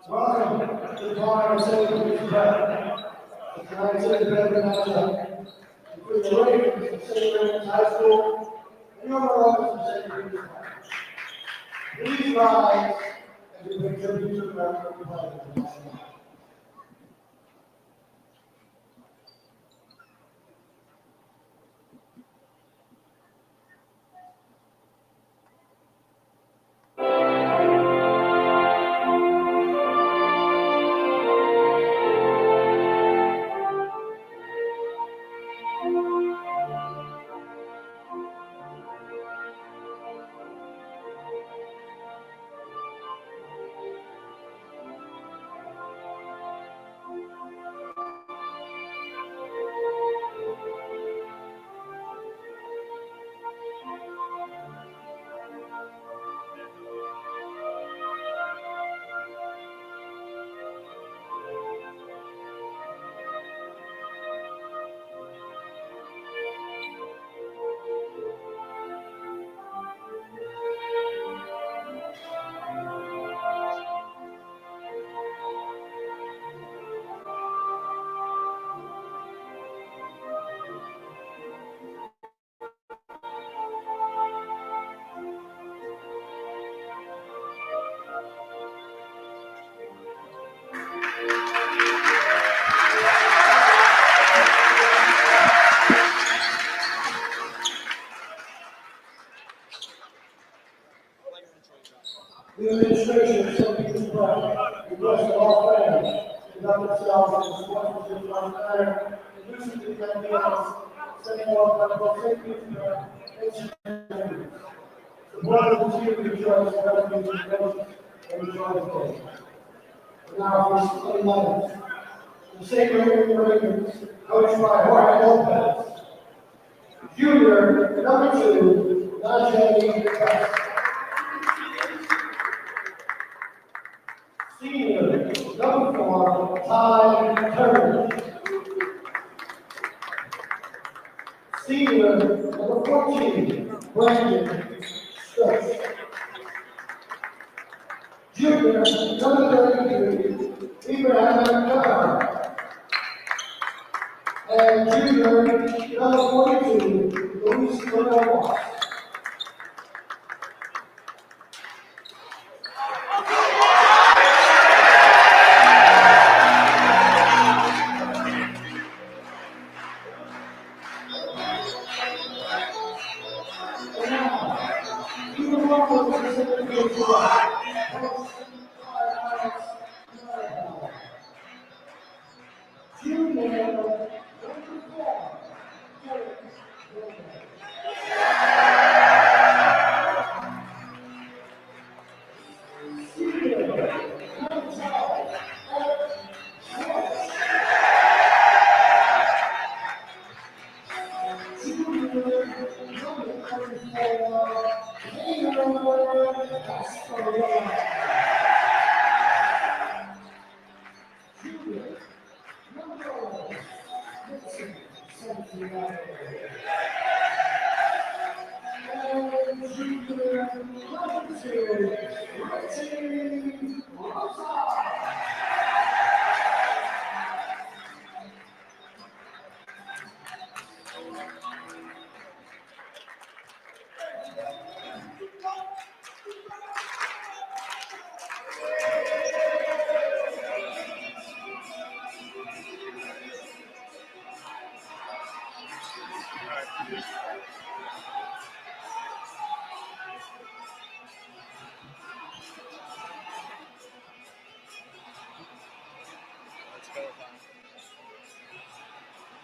Welcome to the Marauders tonight's independent matchup between the Ravens of St. Raymond High School and the Marauders of St. Raymond High. Please rise as we pay tribute to the American flag. The administration of St. Peter's Prep requests that all fans conduct themselves in a sportsmanship manner, conducive to the ideals set forth by both St. Peter's Prep and HCIAL. The board will continue to choice of refugees and coaches and enjoy the day. Now for the Lions. The St. Ravens, coached by Jorge Lopez. Junior, number 2, Najee. Senior, number 4, Ty Turner. Senior, number 14, Brandon Stokes. Junior, number 33, Ibrahim Khan. And junior, number 42, Luis Cordova.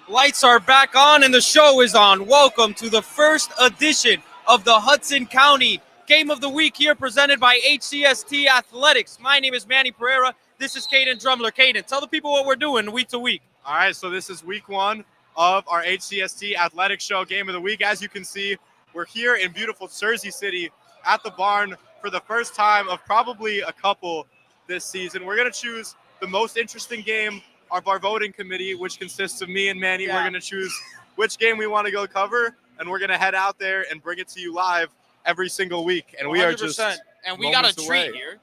Lights are back on and the show is on. Welcome to the first edition of the Hudson County Game of the Week here presented by HCST Athletics. My name is Manny Pereira. This is Cayden Drumeler. Cayden, tell the people what we're doing week to week. All right, so this is week 1 of our HCST Athletics Show Game of the Week. As you can see, we're here in beautiful Jersey City at the barn for the first time of probably a couple this season. We're going to choose the most interesting game of our voting committee, which consists of me and Manny. We're going to choose which game we want to go cover, and we're going to head out there and bring it to you live every single week. And we 100%. Are just and we got a treat away. Here.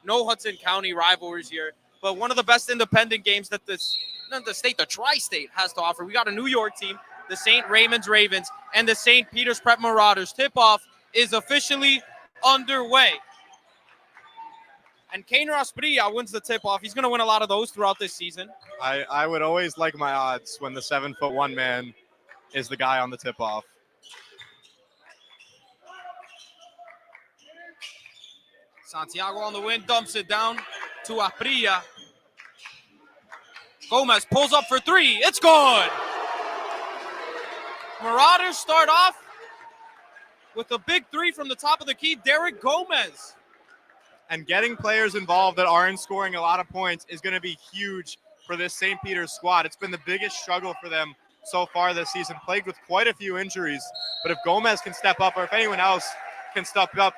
No Hudson County rivalries here, but one of the best independent games that the tri-state has to offer. We got a New York team, the St. Raymond Ravens, and the St. Peter's Prep Marauders. Tip-off is officially underway. And Cayden Asprilla wins the tip-off. He's going to win a lot of those throughout this season. I would always like my odds when the 7'1" man is the guy on the tip-off. Santiago on the win, dumps it down to Asprilla. Gomez pulls up for three. It's good. Marauders start off with a big three from the top of the key, Derek Gomez. And getting players involved that aren't scoring a lot of points is going to be huge for this St. Peter's squad. It's been the biggest struggle for them so far this season, plagued with quite a few injuries. But if Gomez can step up, or if anyone else can step up,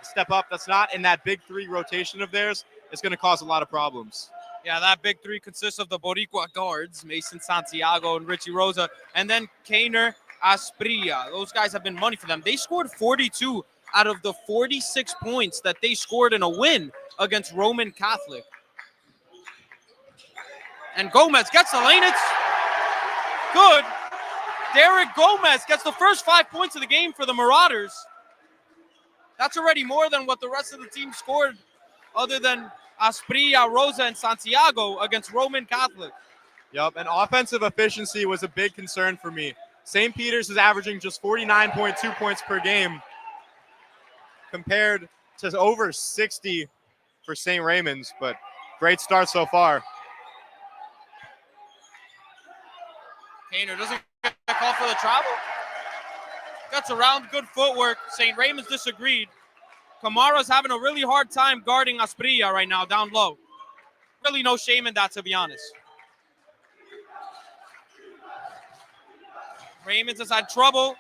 that's not in that big three rotation of theirs, it's going to cause a lot of problems. Yeah, that big three consists of the Boricua guards, Mason Santiago and Richie Rosa, and then Cayden Asprilla. Those guys have been money for them. They scored 42 out of the 46 points that they scored in a win against Roman Catholic. And Gomez gets the lane. It's good. Derek Gomez gets the first 5 points of the game for the Marauders. That's already more than what the rest of the team scored other than Asprilla, Rosa, and Santiago against Roman Catholic. Yep, and offensive efficiency was a big concern for me. St. Peter's is averaging just 49.2 points per game compared to over 60 for St. Raymond's, but great start so far. Kaner doesn't get a call for the travel. Gets around, good footwork. St. Raymond's disagreed. Kamara's having a really hard time guarding Asprilla right now down low. Really no shame in that, to be honest. Raymond's has had trouble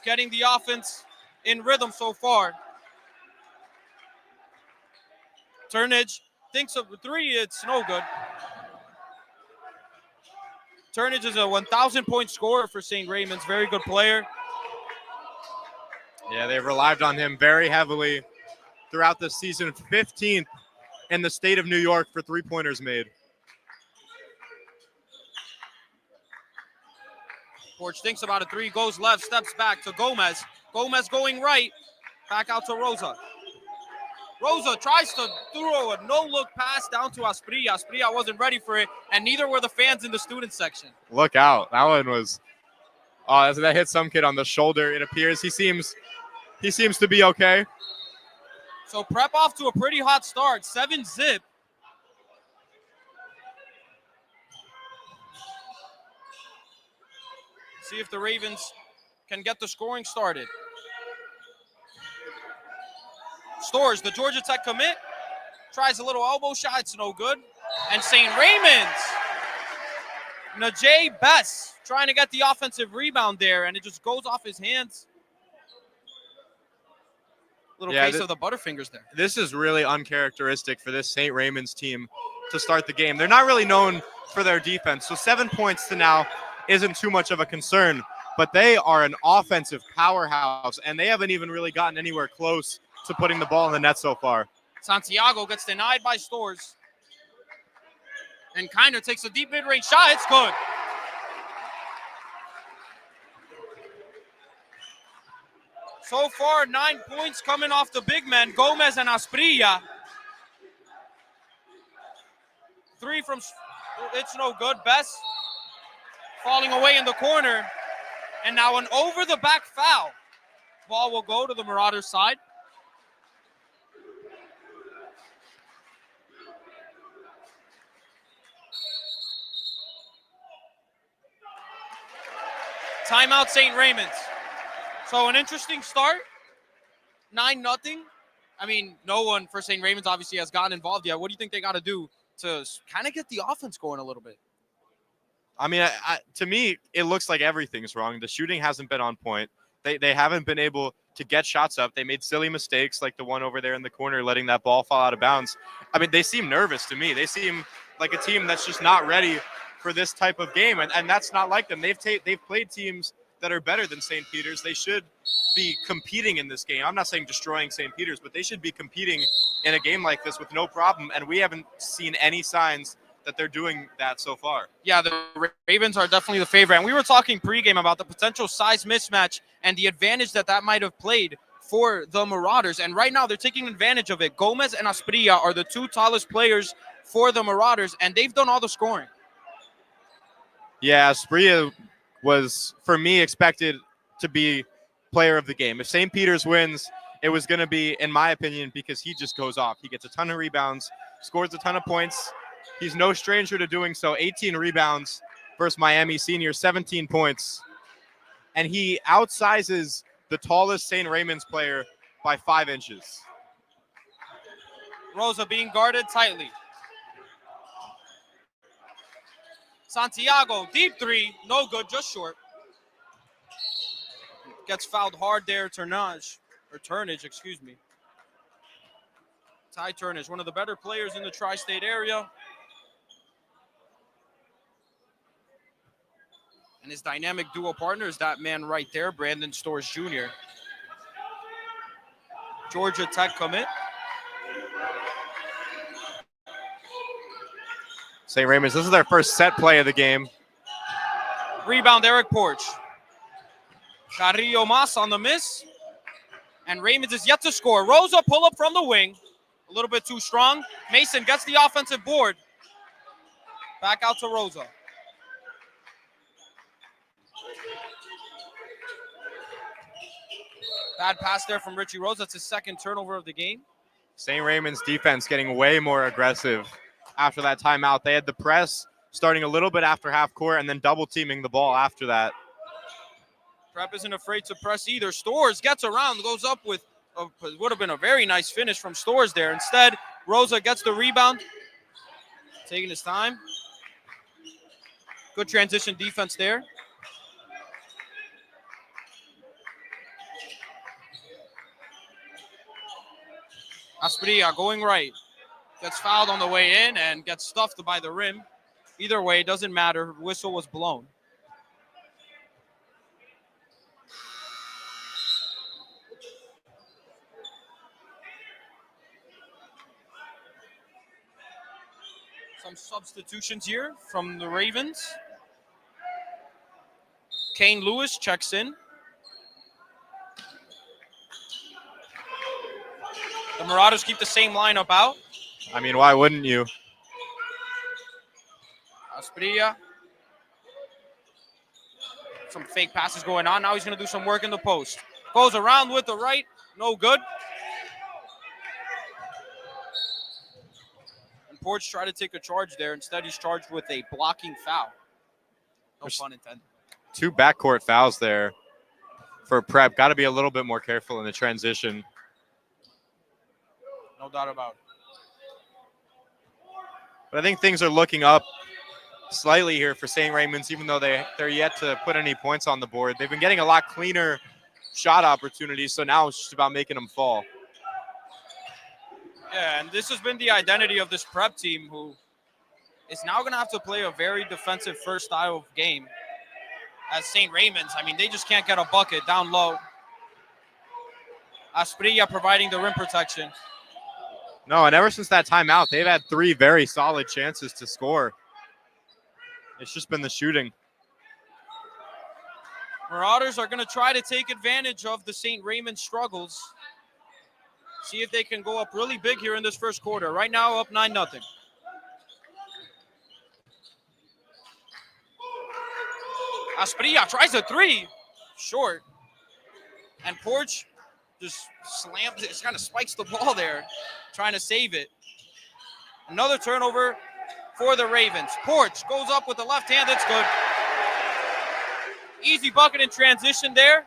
getting the offense in rhythm so far. Turnage thinks of the three, it's no good. Turnage is a 1,000-point scorer for St. Raymond's, very good player. Yeah, they've relied on him very heavily throughout the season. 15th in the state of New York for three-pointers made. Porch thinks about a three, goes left, steps back to Gomez. Gomez going right, back out to Rosa. Rosa tries to throw a no-look pass down to Asprilla. Asprilla wasn't ready for it, and neither were the fans in the student section. Look out. That one was that hit some kid on the shoulder. It appears he seems to be okay. So Prep off to a pretty hot start, 7-zip. See if the Ravens can get the scoring started. Stores, the Georgia Tech commit, tries a little elbow shot, it's no good. And St. Raymond's, Najee Bess trying to get the offensive rebound there, and it just goes off his hands. Little case of the Butterfingers there. This is really uncharacteristic for this St. Raymond's team to start the game. They're not really known for their defense, so 7 points to now isn't too much of a concern, but they are an offensive powerhouse, and they haven't even really gotten anywhere close to putting the ball in the net so far. Santiago gets denied by Stores. And Kiner takes a deep mid-range shot. It's good. So far, 9 points coming off the big men, Gomez and Asprilla. Three from, it's no good. Bess falling away in the corner. And now an over-the-back foul. Ball will go to the Marauders side. Timeout, St. Raymond's. So an interesting start, 9-0. I mean, no one for St. Raymond's obviously has gotten involved yet. What do you think they got to do to kind of get the offense going a little bit? I mean, to me, it looks like everything's wrong. The shooting hasn't been on point. They haven't been able to get shots up. They made silly mistakes like the one over there in the corner, letting that ball fall out of bounds. I mean, they seem nervous to me. They seem like a team that's just not ready for this type of game, and that's not like them. They've played teams that are better than St. Peter's. They should be competing in this game. I'm not saying destroying St. Peter's, but they should be competing in a game like this with no problem, and we haven't seen any signs that they're doing that so far. Yeah, the Ravens are definitely the favorite. And we were talking pregame about the potential size mismatch and the advantage that might have played for the Marauders. And right now they're taking advantage of it. Gomez and Asprilla are the two tallest players for the Marauders, and they've done all the scoring. Yeah, Asprilla was, for me, expected to be player of the game. If St. Peter's wins, it was going to be, in my opinion, because he just goes off. He gets a ton of rebounds, scores a ton of points. He's no stranger to doing so. 18 rebounds versus Miami senior, 17 points. And he outsizes the tallest St. Raymond's player by 5 inches. Rosa being guarded tightly. Santiago, deep three, no good, just short. Gets fouled hard there, Turnage, excuse me. Ty Turnage, one of the better players in the tri-state area. And his dynamic duo partner is that man right there, Brandon Storrs Jr. Georgia Tech commit. St. Raymond's, this is their first set play of the game. Rebound, Eric Porch. Carrillo Mas on the miss. And Raymond is yet to score. Rosa pull up from the wing. A little bit too strong. Mason gets the offensive board. Back out to Rosa. Bad pass there from Richie Rosa. That's his second turnover of the game. St. Raymond's defense getting way more aggressive after that timeout. They had the press starting a little bit after half court and then double teaming the ball after that. Prep isn't afraid to press either. Storrs gets around, goes up with would have been a very nice finish from Storrs there. Instead, Rosa gets the rebound, taking his time. Good transition defense there. Asprilla going right. Gets fouled on the way in and gets stuffed by the rim. Either way, it doesn't matter. Whistle was blown. Some substitutions here from the Ravens. Kane Lewis checks in. The Marauders keep the same lineup out. I mean, why wouldn't you? Asprilla. Some fake passes going on. Now he's going to do some work in the post. Goes around with the right. No good. And Porch tried to take a charge there. Instead, he's charged with a blocking foul. No pun intended. 2 backcourt fouls there for Prep. Got to be a little bit more careful in the transition. No doubt about it. But I think things are looking up slightly here for St. Raymond's, even though they're yet to put any points on the board. They've been getting a lot cleaner shot opportunities, so now it's just about making them fall. Yeah, and this has been the identity of this Prep team, who is now going to have to play a very defensive first style of game. As St. Raymond's, I mean, they just can't get a bucket down low. Asprilla providing the rim protection. No, and ever since that timeout, they've had 3 very solid chances to score. It's just been the shooting. Marauders are going to try to take advantage of the St. Raymond struggles. See if they can go up really big here in this first quarter. Right now, up 9-0. Asprilla tries a 3. Short. And Porch just slams it. Kind of spikes the ball there, trying to save it. Another turnover for the Ravens. Porch goes up with the left hand. That's good. Easy bucket in transition there.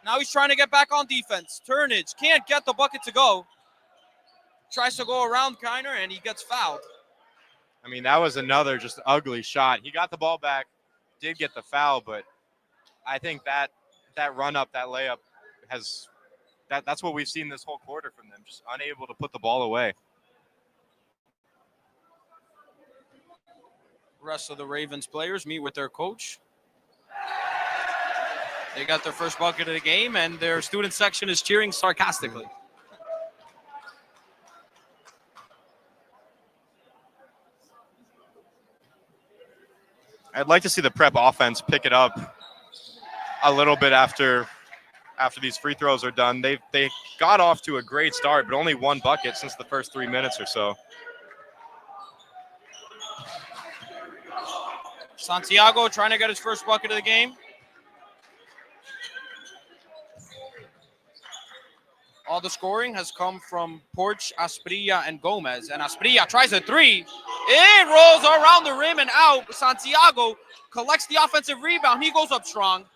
Now he's trying to get back on defense. Turnage can't get the bucket to go. Tries to go around Kiner, and he gets fouled. I mean, that was another just ugly shot. He got the ball back, did get the foul, but I think that run up, that layup has that's what we've seen this whole quarter from them, just unable to put the ball away. Rest of the Ravens players meet with their coach. They got their first bucket of the game, and their student section is cheering sarcastically. I'd like to see the prep offense pick it up a little bit after these free throws are done. They got off to a great start, but only one bucket since the first 3 minutes or so. Santiago trying to get his first bucket of the game. All the scoring has come from Porch, Asprilla, and Gomez. And Asprilla tries a three. It rolls around the rim and out. Santiago collects the offensive rebound. He goes up strong.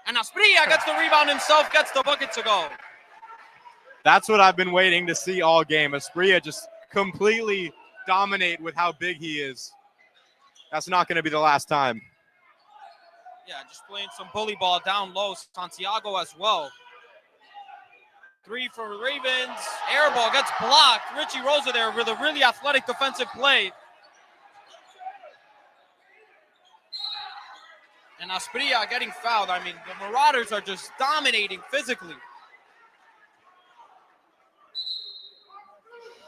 And Asprilla gets the rebound himself, gets the bucket to go. That's what I've been waiting to see all game. Asprilla just completely dominate with how big he is. That's not going to be the last time. Yeah, just playing some bully ball down low. Santiago as well. Three for Ravens. Air ball gets blocked. Richie Rosa there with a really athletic defensive play. And Asprilla getting fouled. I mean, the Marauders are just dominating physically.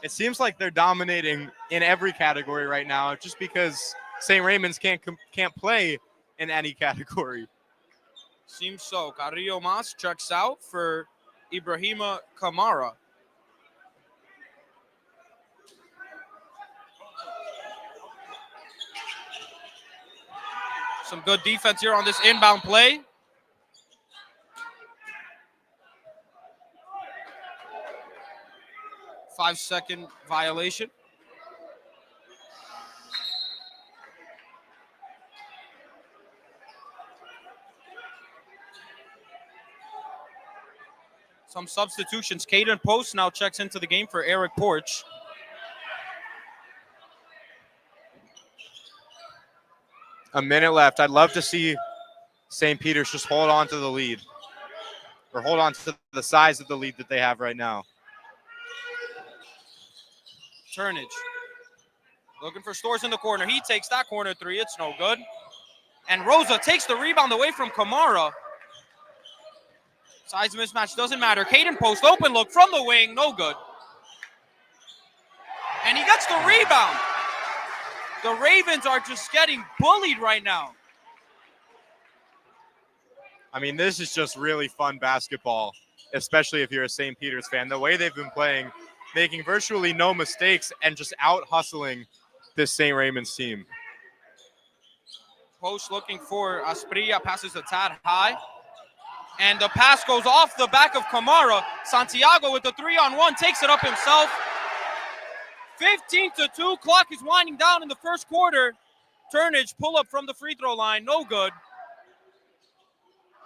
It seems like they're dominating in every category right now, just because St. Raymond's can't play in any category. Seems so. Carrillo Mas checks out for Ibrahima Kamara. Some good defense here on this inbound play. Five-second violation. Some substitutions. Cayden Post now checks into the game for Eric Porch. A minute left. I'd love to see St. Peter's just hold on to the lead, or hold on to the size of the lead that they have right now. Turnage. Looking for Stores in the corner. He takes that corner three. It's no good. And Rosa takes the rebound away from Kamara. Size mismatch doesn't matter. Cayden Post open look from the wing. No good. And he gets the rebound. The Ravens are just getting bullied right now. I mean, this is just really fun basketball, especially if you're a St. Peter's fan. The way they've been playing, making virtually no mistakes and just out-hustling this St. Raymond's team. Post looking for Asprilla, passes a tad high. And the pass goes off the back of Kamara. Santiago with the 3-on-1 takes it up himself. 15-2, clock is winding down in the first quarter. Turnage, pull up from the free throw line, no good.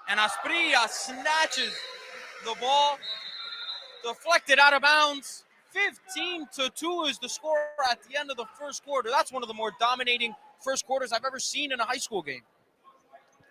And Asprilla snatches the ball, deflected out of bounds. 15-2 is the score at the end of the first quarter. That's one of the more dominating first quarters I've ever seen in a high school game.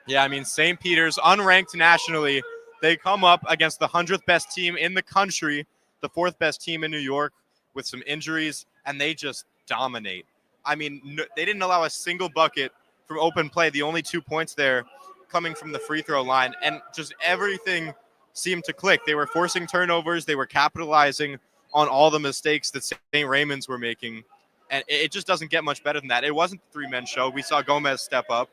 Yeah, I mean, St. Peter's, unranked nationally, they come up against the 100th best team in the country, the 4th best team in New York, with some injuries, and they just dominate. I mean, they didn't allow a single bucket from open play. The only 2 points there coming from the free throw line, and just everything seemed to click. They were forcing turnovers. They were capitalizing on all the mistakes that St. Raymond's were making, and it just doesn't get much better than that. It wasn't the three-man show. We saw Gomez step up.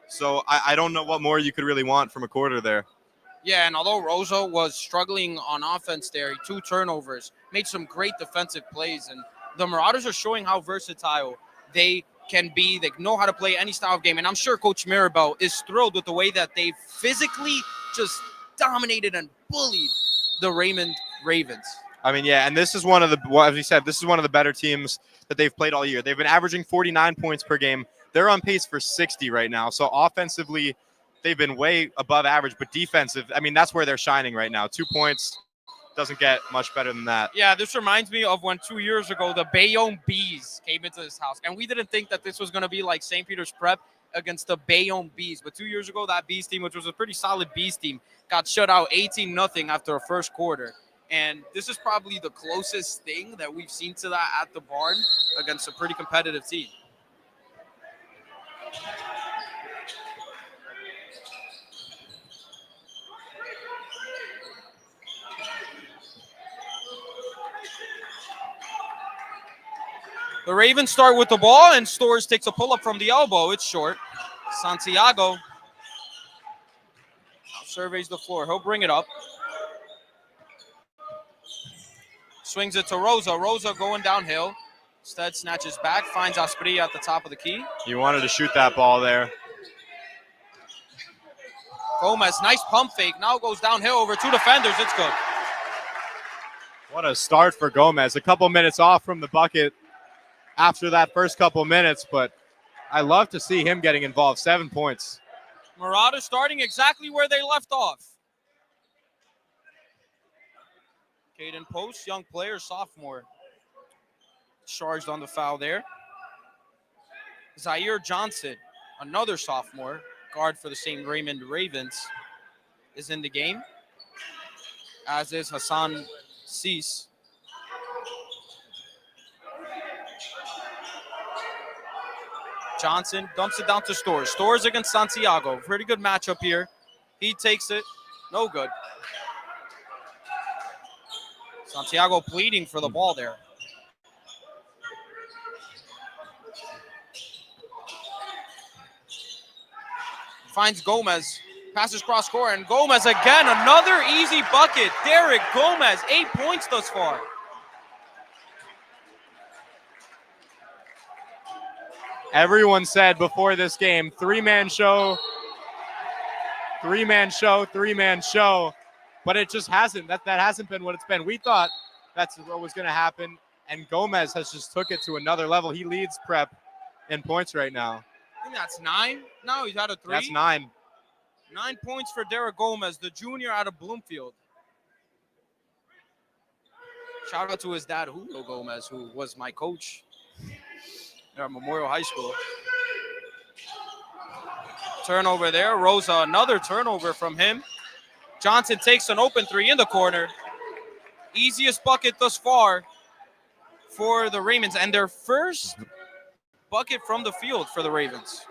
So I don't know what more you could really want from a quarter there. Yeah, and although Rosa was struggling on offense there, 2 turnovers, made some great defensive plays. And the Marauders are showing how versatile they can be. They know how to play any style of game. And I'm sure Coach Mirabel is thrilled with the way that they physically just dominated and bullied the Raymond Ravens. I mean, yeah, and this is one of the, as we said, this is one of the better teams that they've played all year. They've been averaging 49 points per game. They're on pace for 60 right now. So offensively, they've been way above average, but defensive, I mean, that's where they're shining right now. 2 points doesn't get much better than that. Yeah, this reminds me of when 2 years ago, the Bayonne Bees came into this house. And we didn't think that this was going to be like St. Peter's Prep against the Bayonne Bees. But 2 years ago, that Bees team, which was a pretty solid Bees team, got shut out 18-0 after a first quarter. And this is probably the closest thing that we've seen to that at the barn against a pretty competitive team. The Ravens start with the ball, and Stores takes a pull-up from the elbow. It's short. Santiago surveys the floor. He'll bring it up. Swings it to Rosa. Rosa going downhill. Instead, snatches back, finds Asprilla at the top of the key. He wanted to shoot that ball there. Gomez, nice pump fake. Now goes downhill over 2 defenders. It's good. What a start for Gomez. A couple minutes off from the bucket after that first couple minutes, but I love to see him getting involved. 7 points. Marauders starting exactly where they left off. Cayden post, young player, sophomore. Charged on the foul there. Zaire Johnson, another sophomore, guard for the same Raymond Ravens, is in the game, as is Hassan Cease. Johnson dumps it down to Stores. Stores against Santiago. Pretty good matchup here. He takes it. No good. Santiago pleading for the ball there. Finds Gomez. Passes cross court, and Gomez again. Another easy bucket. Derek Gomez, 8 points thus far. Everyone said before this game, three-man show, but it just hasn't. That hasn't been what it's been. We thought that's what was going to happen, and Gomez has just took it to another level. He leads Prep in points right now. I think that's 9. No, he's out of 3. That's 9. 9 points for Derek Gomez, the junior out of Bloomfield. Shout out to his dad, Julio Gomez, who was my coach at Memorial High School. Turnover there. Rosa, another turnover from him. Johnson takes an open 3 in the corner. Easiest bucket thus far for the Ravens, and their first bucket from the field for the Ravens.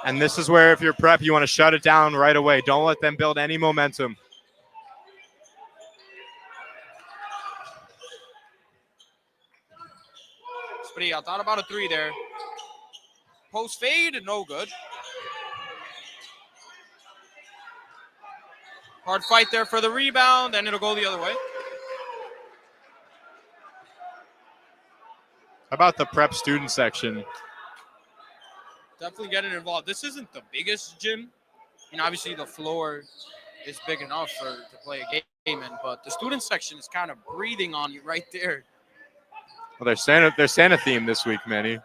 And this is where, if you're Prep, you want to shut it down right away. Don't let them build any momentum. I thought about a 3 there. Post fade, no good. Hard fight there for the rebound, and it'll go the other way. How about the Prep student section? Definitely getting involved. This isn't the biggest gym. Obviously the floor is big enough to play a game in, but the student section is kind of breathing on you right there. Well, they're Santa theme this week, Manny.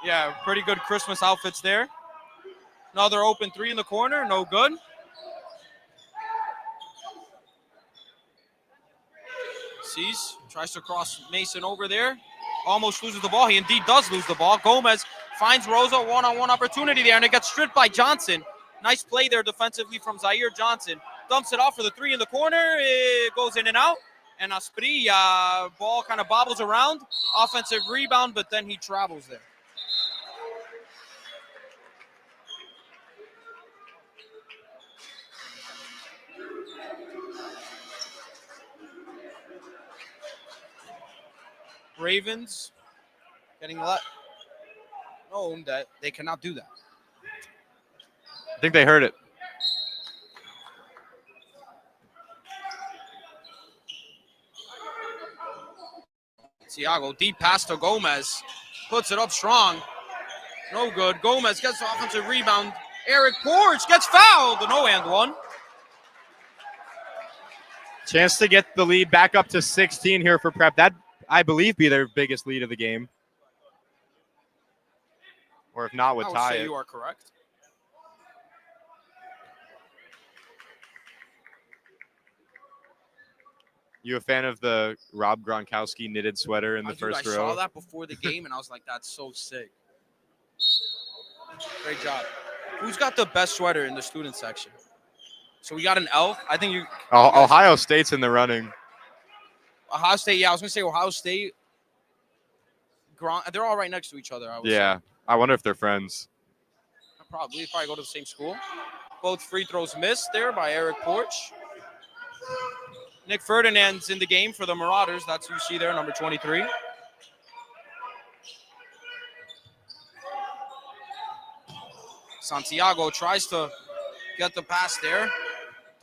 Yeah, pretty good Christmas outfits there. Another open 3 in the corner, no good. Cease tries to cross Mason over there. Almost loses the ball. He indeed does lose the ball. Gomez finds Rosa, one-on-one opportunity there, and it gets stripped by Johnson. Nice play there defensively from Zaire Johnson. Dumps it off for the 3 in the corner. It goes in and out. And Asprilla, ball kind of bobbles around. Offensive rebound, but then he travels there. Ravens getting known that they cannot do that. I think they heard it. Santiago, deep pass to Gomez. Puts it up strong. No good. Gomez gets the offensive rebound. Eric Porch gets fouled. No and one. Chance to get the lead back up to 16 here for Prep. That, I believe, be their biggest lead of the game. Or if not, would tie it. I would say you are correct. You a fan of the Rob Gronkowski knitted sweater in the first row? I saw that before the game, and I was like, that's so sick. Great job. Who's got the best sweater in the student section? So we got an elf. I think you. Ohio State's in the running. Ohio State, yeah. I was going to say Ohio State. They're all right next to each other, I would say. I wonder if they're friends. Probably go to the same school. Both free throws missed there by Eric Porch. Nick Ferdinand's in the game for the Marauders. That's who you see there, number 23. Santiago tries to get the pass there.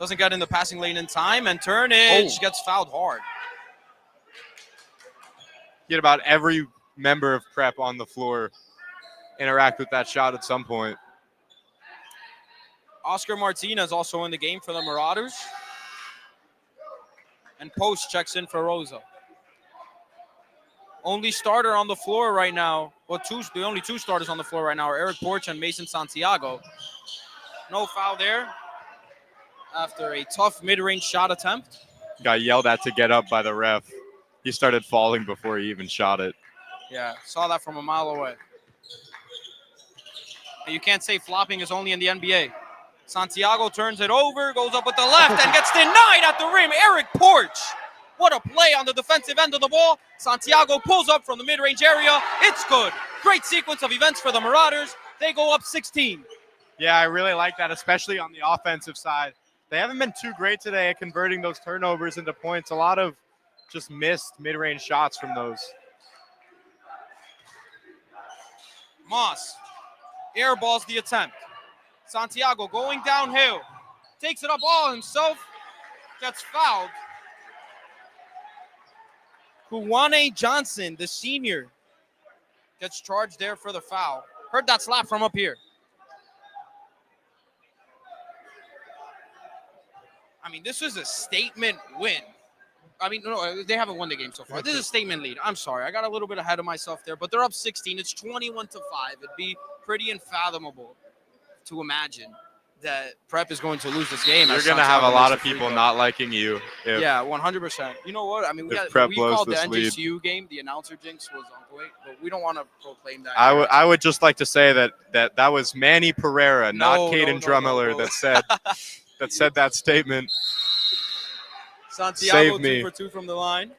Doesn't get in the passing lane in time, and Turnage gets fouled hard. Get about every member of Prep on the floor interact with that shot at some point. Oscar Martinez also in the game for the Marauders. And Post checks in for Rosa. Only starter on the floor right now, the only two starters on the floor right now are Eric Porch and Mason Santiago. No foul there after a tough mid-range shot attempt. Got yelled at to get up by the ref. He started falling before he even shot it. Yeah, saw that from a mile away. And you can't say flopping is only in the NBA. Santiago turns it over, goes up with the left, and gets denied at the rim. Eric Porch. What a play on the defensive end of the ball. Santiago pulls up from the mid-range area. It's good. Great sequence of events for the Marauders. They go up 16. Yeah, I really like that, especially on the offensive side. They haven't been too great today at converting those turnovers into points. A lot of just missed mid-range shots from those. Moss airballs the attempt. Santiago going downhill. Takes it up all himself. Gets fouled. Kuwane Johnson, the senior, gets charged there for the foul. Heard that slap from up here. I mean, this is a statement win. I mean, no, they haven't won the game so far. This is a statement lead. I'm sorry. I got a little bit ahead of myself there, but they're up 16. It's 21-5. It'd be pretty unfathomable to imagine that Prep is going to lose this game. You're going to have a lot of people not liking you. Yeah, 100%. You know what? I mean, we called the NJCU game. The announcer jinx was on point, but we don't want to proclaim that. I would just like to say that was Manny Pereira, not Cayden Drumeler, that said that statement. Santiago 2 for 2 from the line.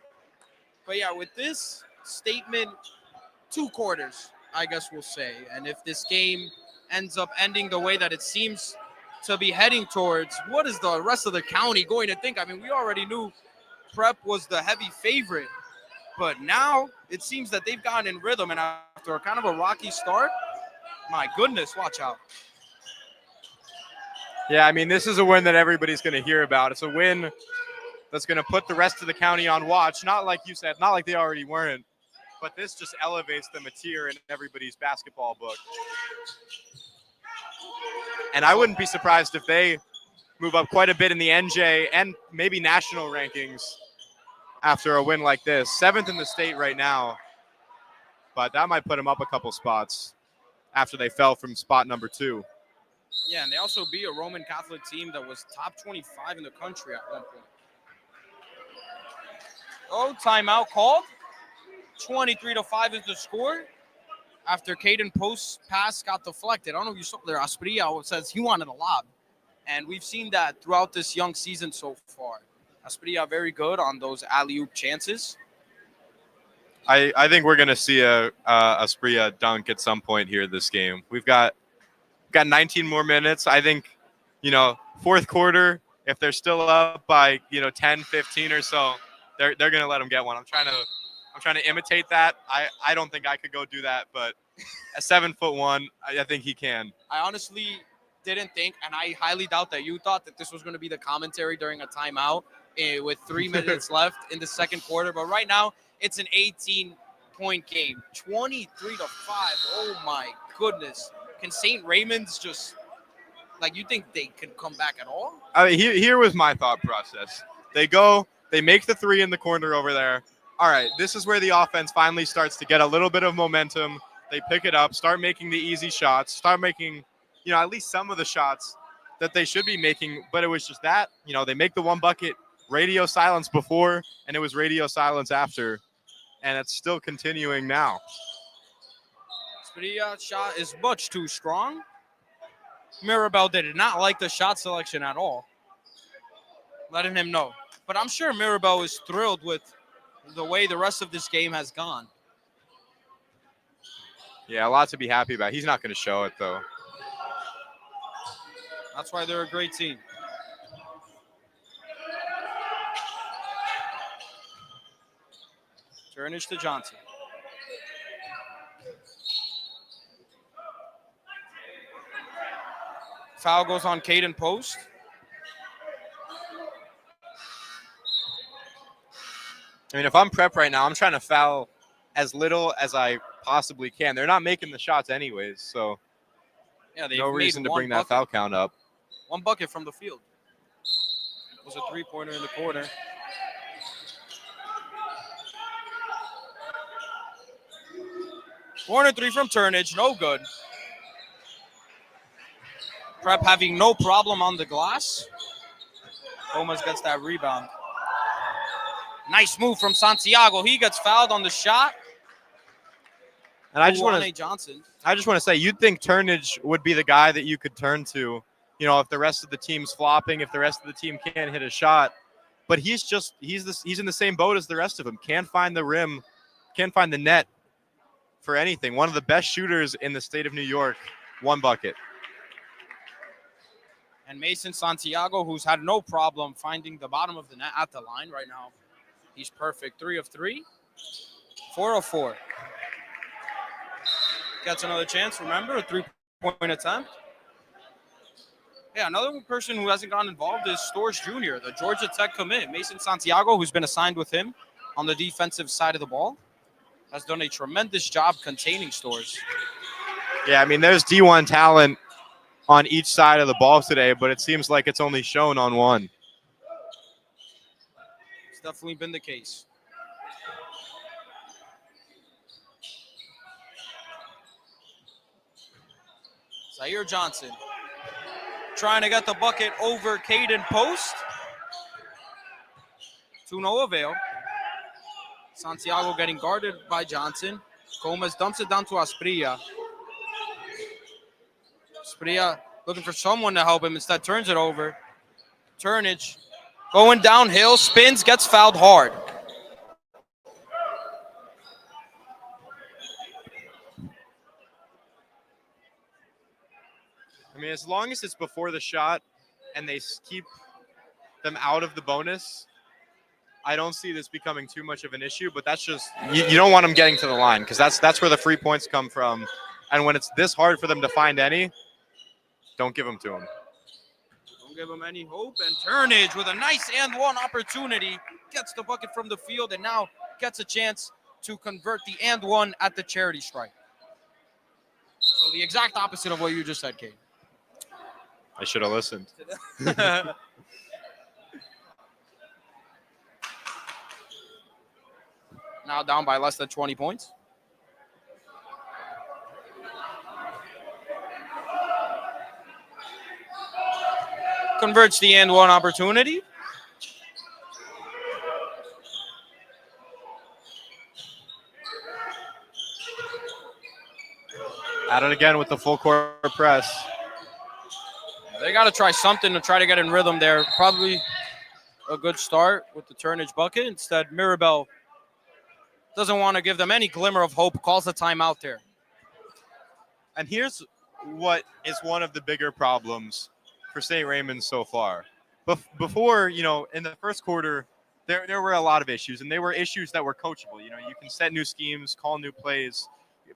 But yeah, with this statement, 2 quarters, I guess we'll say. And if this game ends up ending the way that it seems to be heading towards, what is the rest of the county going to think? I mean, we already knew Prep was the heavy favorite, but now it seems that they've gotten in rhythm, and after a kind of a rocky start, my goodness, watch out. Yeah, I mean, this is a win that everybody's going to hear about. It's a win that's going to put the rest of the county on watch. Not like you said, not like they already weren't, but this just elevates them a tier in everybody's basketball book. And I wouldn't be surprised if they move up quite a bit in the NJ and maybe national rankings after a win like this. 7th in the state right now, but that might put them up a couple spots after they fell from spot number 2. Yeah, and they also beat a Roman Catholic team that was top 25 in the country at one point. Oh, timeout called. 23-5 is the score. After Cayden Post's pass got deflected. I don't know if you saw there. Asprilla says he wanted a lob. And we've seen that throughout this young season so far. Asprilla very good on those alley-oop chances. I think we're going to see a Asprilla dunk at some point here this game. We've got 19 more minutes. I think, fourth quarter, if they're still up by, 10, 15 or so, they're going to let them get one. I'm trying to imitate that. I don't think I could go do that, but at 7'1", I think he can. I honestly didn't think, and I highly doubt that you thought that this was going to be the commentary during a timeout with 3 minutes left in the second quarter. But right now, it's an 18-point game, 23-5. Oh my goodness! Can St. Raymond's just you think they can come back at all? I mean, here was my thought process. They make the 3 in the corner over there. All right, this is where the offense finally starts to get a little bit of momentum. They pick it up, start making the easy shots, start making, at least some of the shots that they should be making. But it was just that, they make the 1 bucket, radio silence before, and it was radio silence after. And it's still continuing now. Asprilla shot is much too strong. Mirabel did not like the shot selection at all. Letting him know. But I'm sure Mirabel is thrilled with the way the rest of this game has gone. Yeah, a lot to be happy about. He's not going to show it, though. That's why they're a great team. Turnage to Johnson. Foul goes on Cayden post. I mean, if I'm prep right now, I'm trying to foul as little as I possibly can. They're not making the shots anyways, so Yeah, they've no made reason to one bring that bucket. foul count up. One bucket from the field. It was a three-pointer in the corner. Corner three from Turnage, no good. Prep having no problem on the glass. Gomez gets that rebound. Nice move from Santiago. He gets fouled on the shot. And I just want to to say, you'd think Turnage would be the guy that you could turn to, you know, if the rest of the team's flopping, if the rest of the team can't hit a shot. But he's in the same boat as the rest of them. Can't find the rim, can't find the net for anything. One of the best shooters in the state of New York, one bucket. And Mason Santiago, who's had no problem finding the bottom of the net at the line right now. He's perfect. 3 of 3. 4 of 4. Gets another chance. Remember, a 3-point attempt. Yeah, another person who hasn't gotten involved is Storrs Jr., the Georgia Tech commit. Mason Santiago, who's been assigned with him on the defensive side of the ball, has done a tremendous job containing Storrs. Yeah, I mean, there's D1 talent on each side of the ball today, but it seems like it's only shown on one. It's definitely been the case. Zaire Johnson trying to get the bucket over Cayden post. To no avail. Santiago getting guarded by Johnson. Gomez dumps it down to Asprilla. Asprilla looking for someone to help him. Instead turns it over. Turnage going downhill, spins, gets fouled hard. I mean, as long as it's before the shot and they keep them out of the bonus, I don't see this becoming too much of an issue. But that's just you don't want them getting to the line because that's where the free points come from. And when it's this hard for them to find any, don't give them to them. Don't give them any hope. And Turnage with a nice and one opportunity gets the bucket from the field and now gets a chance to convert the and one at the charity stripe. So the exact opposite of what you just said, Kate. I should have listened. Now down by less than 20 points. Converts the and one opportunity. At it again with the full court press. They got to try something to try to get in rhythm there. Probably a good start with the Turnage bucket. Instead, Mirabel doesn't want to give them any glimmer of hope, calls a timeout there. And here's what is one of the bigger problems for St. Raymond so far. Before, you know, in the first quarter, there were a lot of issues, and they were issues that were coachable. You know, you can set new schemes, call new plays,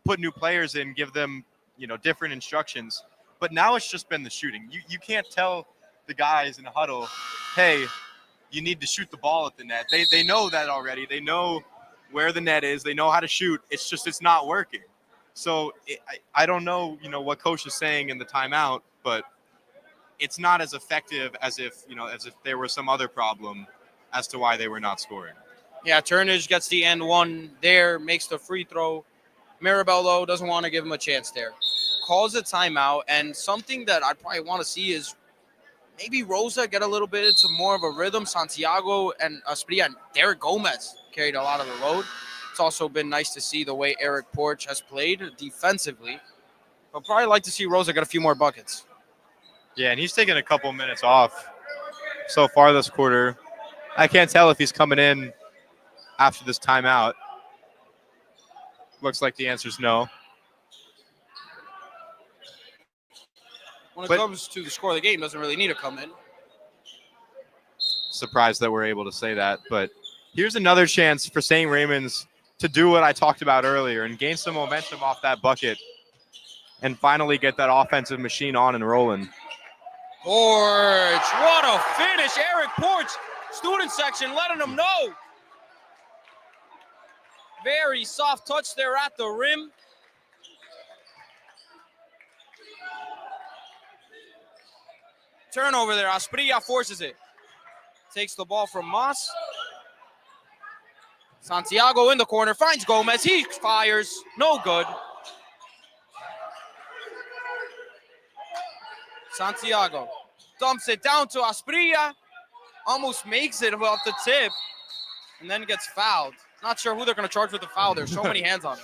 put new players in, give them, you know, different instructions. But now it's just been the shooting. You can't tell the guys in the huddle, hey, you need to shoot the ball at the net. They know that already. They know where the net is. They know how to shoot. It's just it's not working. So I don't know, you know, what coach is saying in the timeout, but it's not as effective as if there was some other problem as to why they were not scoring. Yeah, Turnage gets the and one there, makes the free throw. Mirabel, though, doesn't want to give him a chance there. Calls a timeout, and something that I'd probably want to see is maybe Rosa get a little bit into more of a rhythm. Santiago and Asprilla and Derek Gomez carried a lot of the load. It's also been nice to see the way Eric Porch has played defensively. I'd probably like to see Rosa get a few more buckets. Yeah, and he's taken a couple minutes off so far this quarter. I can't tell if he's coming in after this timeout. Looks like the answer is no. when it But- comes to the score of the game, doesn't really need to come in. Surprised that we're able to say that, but here's another chance for St. Raymond's to do what I talked about earlier and gain some momentum off that bucket and finally get that offensive machine on and rolling. Porch, what a finish. Eric Porch, student section, letting them know. Very soft touch there at the rim. Turnover there. Asprilla forces it. Takes the ball from Moss. Santiago in the corner, finds Gomez. He fires. No good. Santiago dumps it down to Asprilla. Almost makes it off the tip. And then gets fouled. Not sure who they're going to charge with the foul. There's so many hands on it.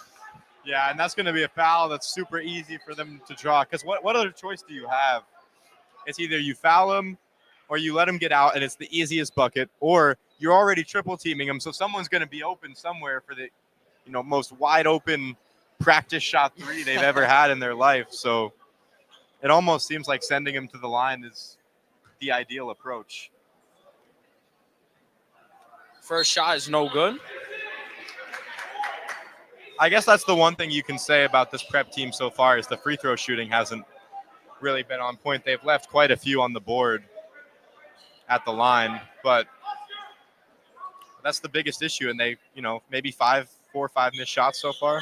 Yeah, and that's going to be a foul that's super easy for them to draw. Because what other choice do you have? It's either you foul him or you let him get out, and it's the easiest bucket, or you're already triple teaming him, so someone's going to be open somewhere for the, most wide open practice shot three they've ever had in their life. So it almost seems like sending him to the line is the ideal approach. First shot is no good. I guess that's the one thing you can say about this prep team so far is the free throw shooting hasn't really been on point. They've left quite a few on the board at the line, but that's the biggest issue. And they, maybe 4 or 5 missed shots so far.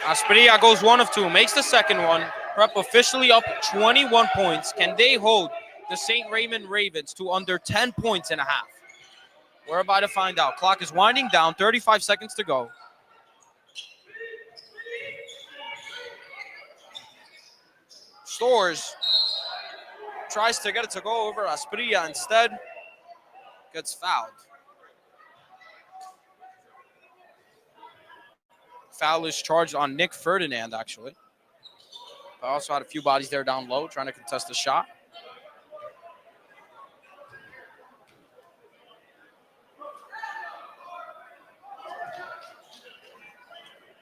Asprilla goes 1 of 2, makes the second one. Prep officially up 21 points. Can they hold the St. Raymond Ravens to under 10 points and a half? We're about to find out. Clock is winding down, 35 seconds to go. Stores tries to get it to go over Asprilla, instead gets fouled. Foul is charged on Nick Ferdinand, actually. I also had a few bodies there down low trying to contest the shot.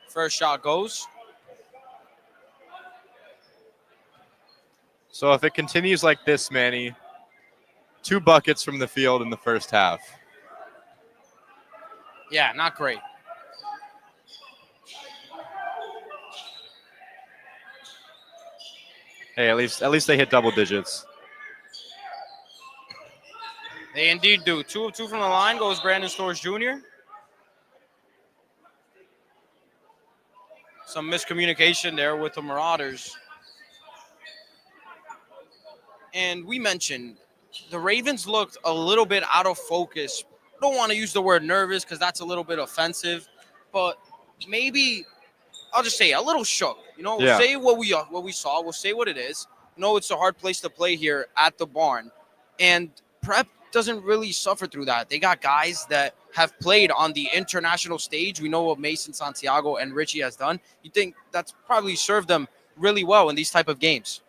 First shot goes. So if it continues like this, Manny, 2 buckets from the field in the first half. Yeah, not great. Hey, at least they hit double digits. They indeed do. 2 of 2 from the line goes Brandon Stores Jr. Some miscommunication there with the Marauders. And we mentioned the Ravens looked a little bit out of focus. I don't want to use the word nervous because that's a little bit offensive, but maybe I'll just say a little shook. We'll say what we saw. We'll say what it is. It's a hard place to play here at the barn, and Prep doesn't really suffer through that. They got guys that have played on the international stage. We know what Mason Santiago and Richie has done. You think that's probably served them really well in these type of games.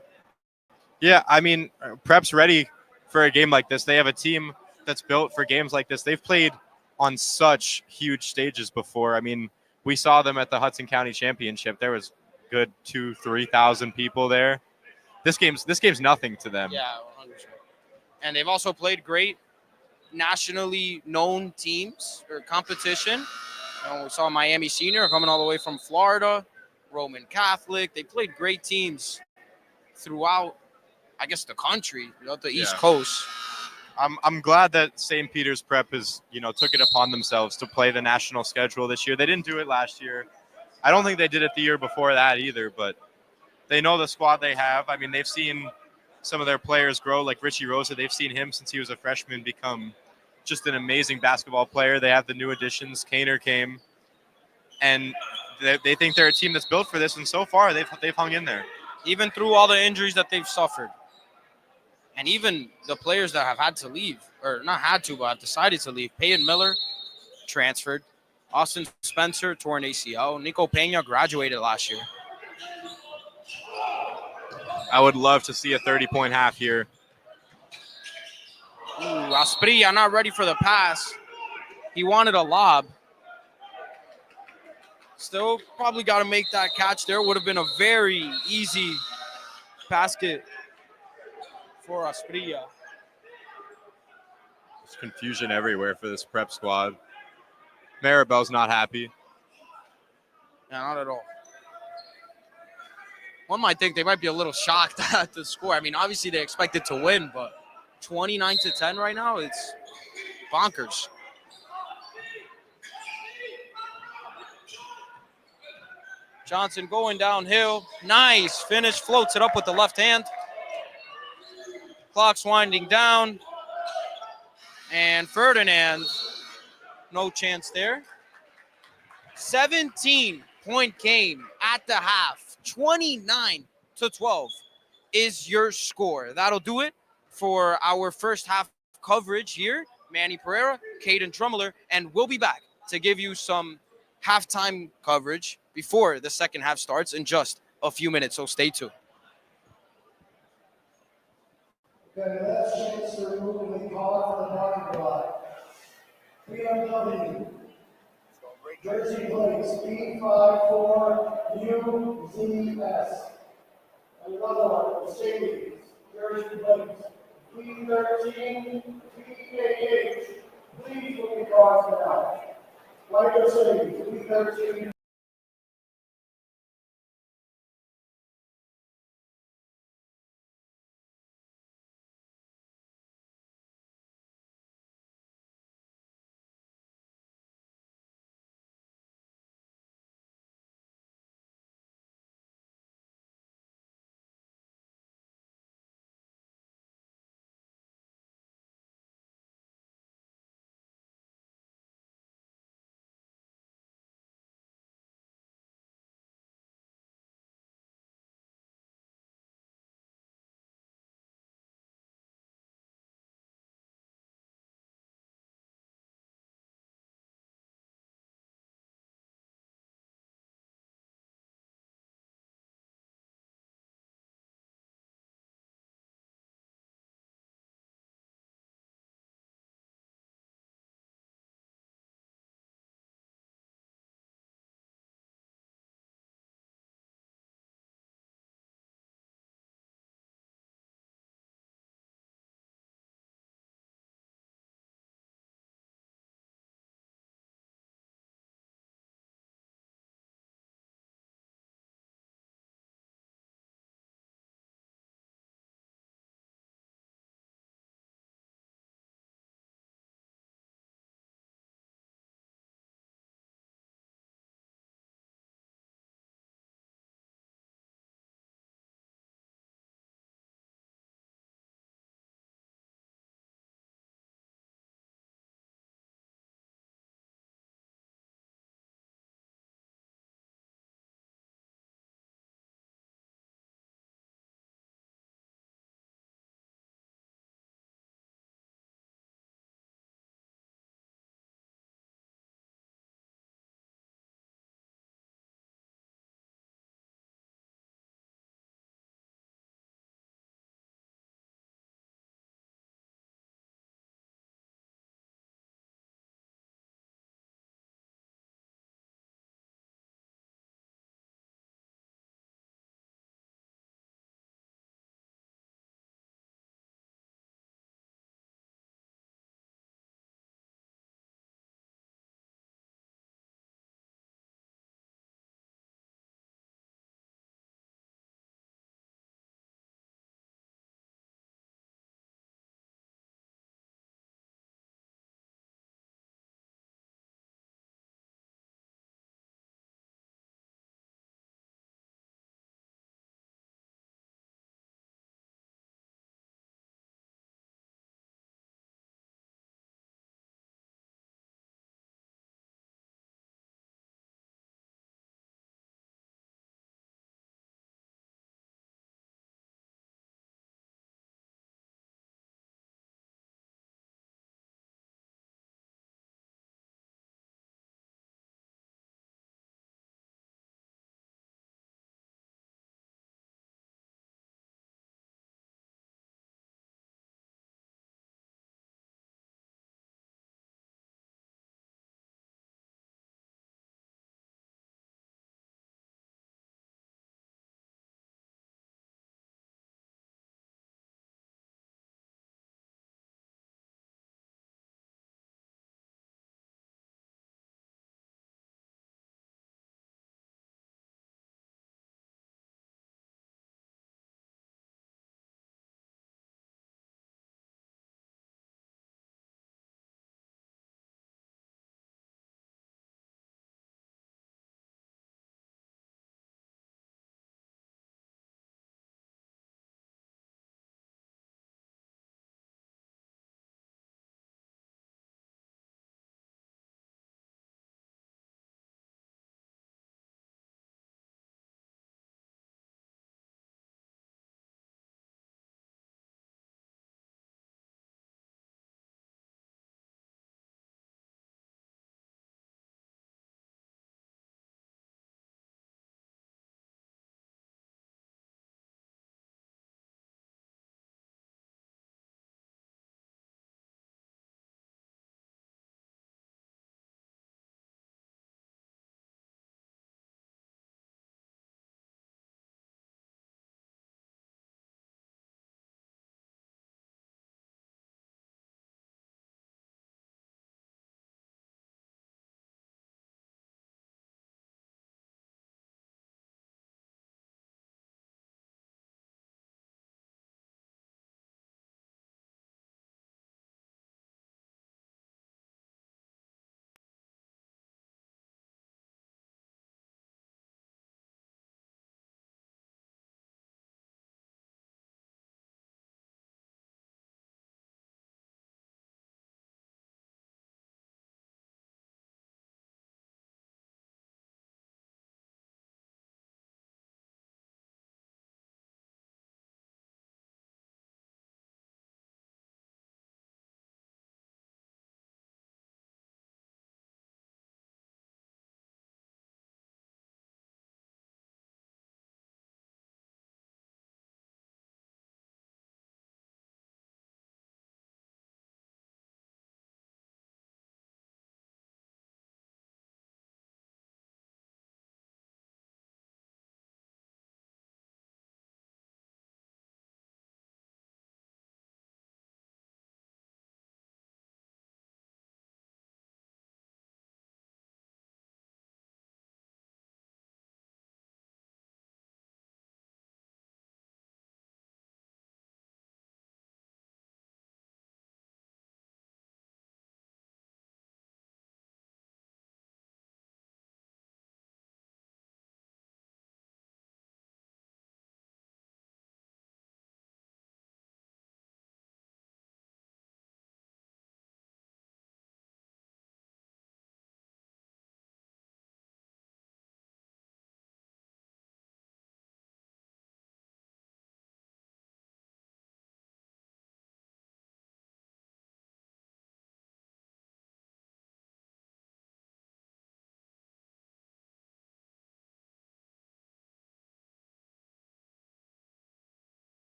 Yeah, I mean, Prep's ready for a game like this. They have a team that's built for games like this. They've played on such huge stages before. I mean, we saw them at the Hudson County Championship. There was good 2,000-3,000 people there. This game's nothing to them. Yeah, 100%. And they've also played great nationally known teams or competition. We saw Miami Senior coming all the way from Florida, Roman Catholic. They played great teams throughout, I guess, the country, the East Coast. I'm glad that St. Peter's Prep is, took it upon themselves to play the national schedule this year. They didn't do it last year. I don't think they did it the year before that either, but they know the squad they have. I mean, they've seen some of their players grow, like Richie Rosa. They've seen him since he was a freshman become just an amazing basketball player. They have the new additions. Kaner came, and they think they're a team that's built for this, and so far they've hung in there. Even through all the injuries that they've suffered. And even the players that have had to leave, or not had to, but have decided to leave. Peyton Miller transferred. Austin Spencer torn ACL. Nico Pena graduated last year. I would love to see a 30-point half here. Ooh, Asprilla not ready for the pass. He wanted a lob. Still probably got to make that catch there. Would have been a very easy basket for Asprilla. There's confusion everywhere for this prep squad. Maribel's not happy. Yeah, not at all. One might think they might be a little shocked at the score. I mean, obviously they expected to win, but 29-10 right now, it's bonkers. Johnson going downhill. Nice finish. Floats it up with the left hand. Clock's winding down. And Ferdinand, no chance there. 17-point game at the half. 29-12 is your score. That'll do it for our first half coverage here. Manny Pereira, Cayden Drumeler, and we'll be back to give you some halftime coverage before the second half starts in just a few minutes, so stay tuned. Okay, last chance to remove the call for the parking lot. BMW, Jersey plates, B54UZS. Another one, Mercedes, Jersey plates, B13, PKH. Please look at cars now. Like I say, B13.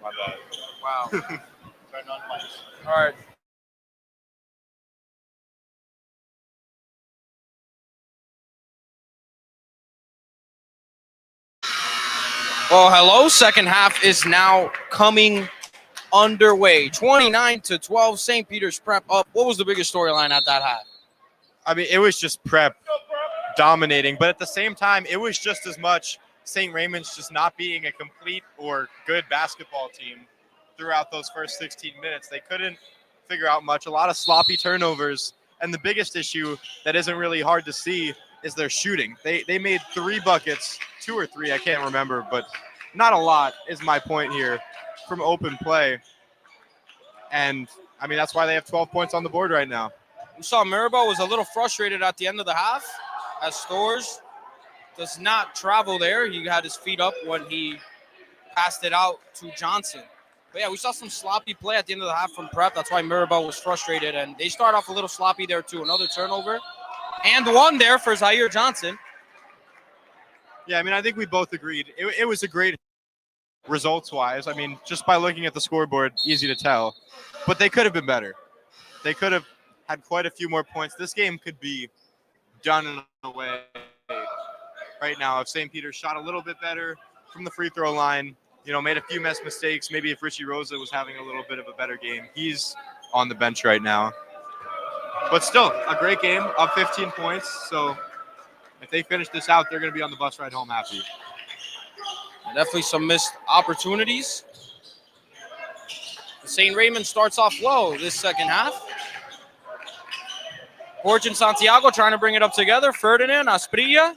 My bad. Wow. Turn on mics. All right. Well, hello. Second half is now coming underway. 29-12, St. Peter's Prep up. What was the biggest storyline at that half? I mean, it was just Prep dominating, but at the same time, it was just as much St. Raymond's just not being a complete or good basketball team throughout those first 16 minutes. They couldn't figure out much. A lot of sloppy turnovers, and the biggest issue that isn't really hard to see is their shooting. They made 3 buckets, 2 or 3, I can't remember, but not a lot is my point here from open play. And, I mean, that's why they have 12 points on the board right now. We saw Mirabel was a little frustrated at the end of the half as Stores does not travel there. He had his feet up when he passed it out to Johnson. But, yeah, we saw some sloppy play at the end of the half from Prep. That's why Mirabel was frustrated, and they start off a little sloppy there, too. Another turnover. And one there for Zaire Johnson. Yeah, I mean, I think we both agreed. It was a great results-wise. I mean, just by looking at the scoreboard, easy to tell. But they could have been better. They could have had quite a few more points. This game could be done in a way right now if St. Peter's shot a little bit better from the free throw line, you know, made a few mistakes. Maybe if Richie Rosa was having a little bit of a better game. He's on the bench right now. But still, a great game, up 15 points. So if they finish this out, they're going to be on the bus ride home happy. Definitely some missed opportunities. St. Raymond starts off low this second half. Porch and Santiago trying to bring it up together. Ferdinand, Asprilla.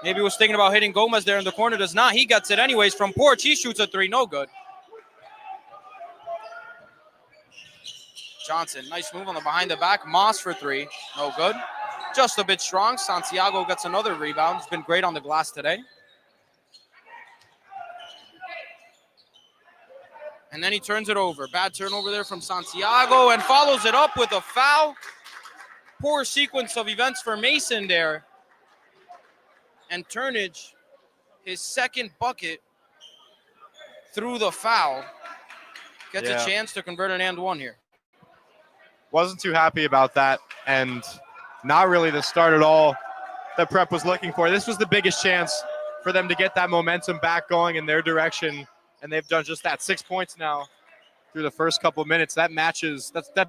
Maybe was thinking about hitting Gomez there in the corner. Does not. He gets it anyways from Porch. He shoots a 3. No good. Johnson, nice move on the behind the back. Moss for 3. No good. Just a bit strong. Santiago gets another rebound. He's been great on the glass today. And then he turns it over. Bad turnover there from Santiago and follows it up with a foul. Poor sequence of events for Mason there. And Turnage, his second bucket through the foul, gets a chance to convert an and one here. Wasn't too happy about that, and not really the start at all that Prep was looking for. This was the biggest chance for them to get that momentum back going in their direction, and they've done just that. 6 points now through the first couple of minutes. That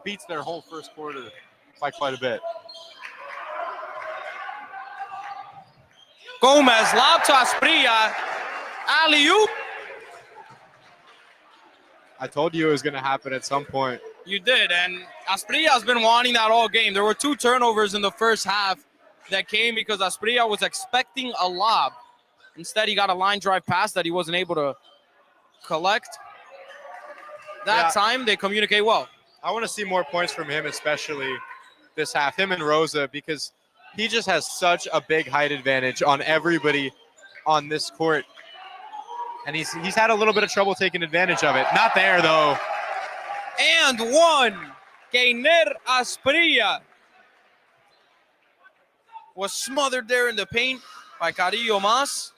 beats their whole first quarter by quite a bit. Gomez, lob to Asprilla, alley-oop. I told you it was going to happen at some point. You did, and Asprilla has been wanting that all game. There were 2 turnovers in the first half that came because Asprilla was expecting a lob. Instead, he got a line drive pass that he wasn't able to collect. That time, they communicate well. I want to see more points from him, especially this half, him and Rosa, because he just has such a big height advantage on everybody on this court. And he's had a little bit of trouble taking advantage of it. Not there, though. And one. Keiner Asprilla was smothered there in the paint by Carrillo Mas.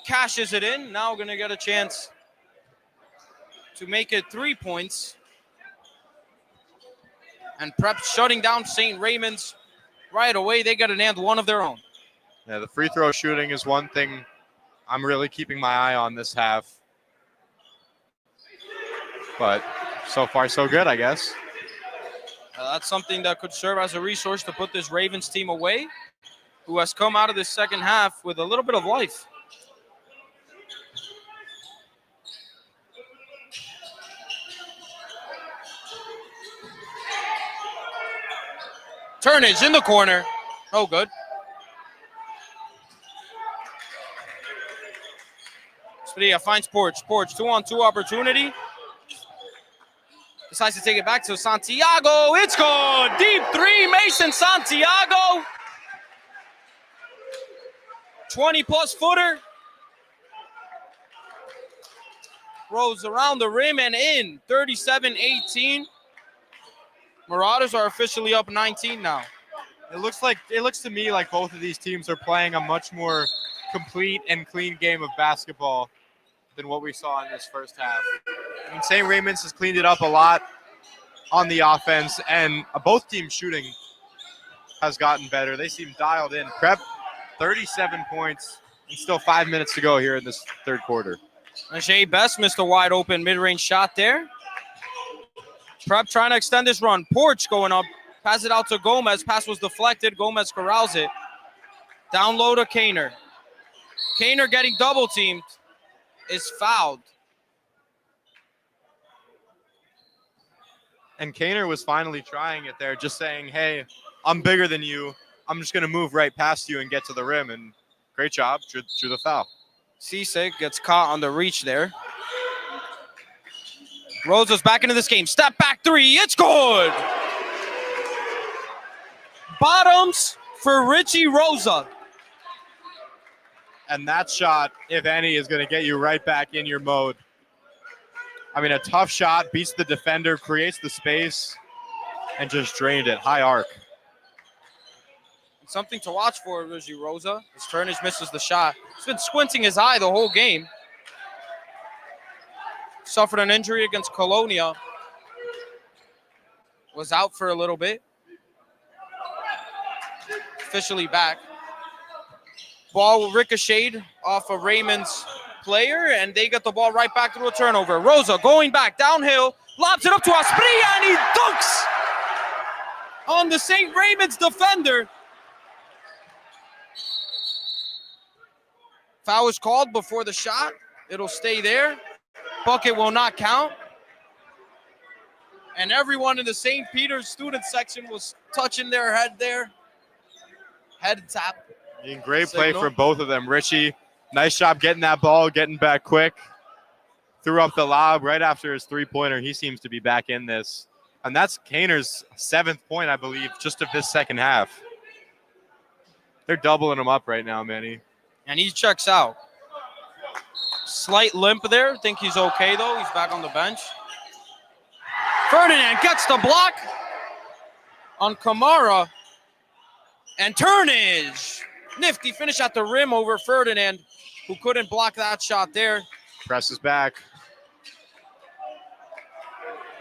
Cashes it in. Now going to get a chance to make it 3 points. And Prep shutting down St. Raymond's right away. They get an and one of their own. Yeah, the free throw shooting is one thing I'm really keeping my eye on this half. But so far, so good, I guess. That's something that could serve as a resource to put this Ravens team away, who has come out of this second half with a little bit of life. Turnage in the corner. Oh, good. Spadilla finds Porch. Porch, 2-on-2 opportunity. Decides to take it back to Santiago. It's good. Deep 3, Mason Santiago. 20-plus footer. Rolls around the rim and in. 37-18. Marauders are officially up 19 now. It looks to me like both of these teams are playing a much more complete and clean game of basketball than what we saw in this first half. I mean, St. Raymond's has cleaned it up a lot on the offense, and both teams shooting has gotten better. They seem dialed in. Prep, 37 points, and still 5 minutes to go here in this third quarter. Ajay Best missed a wide open mid-range shot there. Prep trying to extend this run. Porch going up. Pass it out to Gomez. Pass was deflected. Gomez corrals it. Down low to Kaner. Kaner getting double teamed. Is fouled. And Kaner was finally trying it there, just saying, hey, I'm bigger than you. I'm just going to move right past you and get to the rim. And great job. Drew the foul. Cisse gets caught on the reach there. Rosa's back into this game. Step back three. It's good. Bottoms for Richie Rosa. And that shot, if any, is going to get you right back in your mode. I mean, a tough shot, beats the defender, creates the space, and just drained it. High arc. Something to watch for Richie Rosa. His Turnage misses the shot. He's been squinting his eye the whole game. Suffered an injury against Colonia. Was out for a little bit. Officially back. Ball ricocheted off of Raymond's player, and they get the ball right back through a turnover. Rosa going back downhill, lobs it up to Asprilla, and he dunks on the St. Raymond's defender. Foul is called before the shot. It'll stay there. Bucket will not count. And everyone in the St. Peter's student section was touching their head there. Head tap. Great play for both of them. Richie, nice job getting that ball, getting back quick. Threw up the lob right after his three-pointer. He seems to be back in this. And that's Kaner's 7th point, I believe, just of this second half. They're doubling him up right now, Manny. And he checks out. Slight limp there. Think he's okay, though. He's back on the bench. Ferdinand gets the block on Kamara. And Turnage. Nifty finish at the rim over Ferdinand, who couldn't block that shot there. Presses back.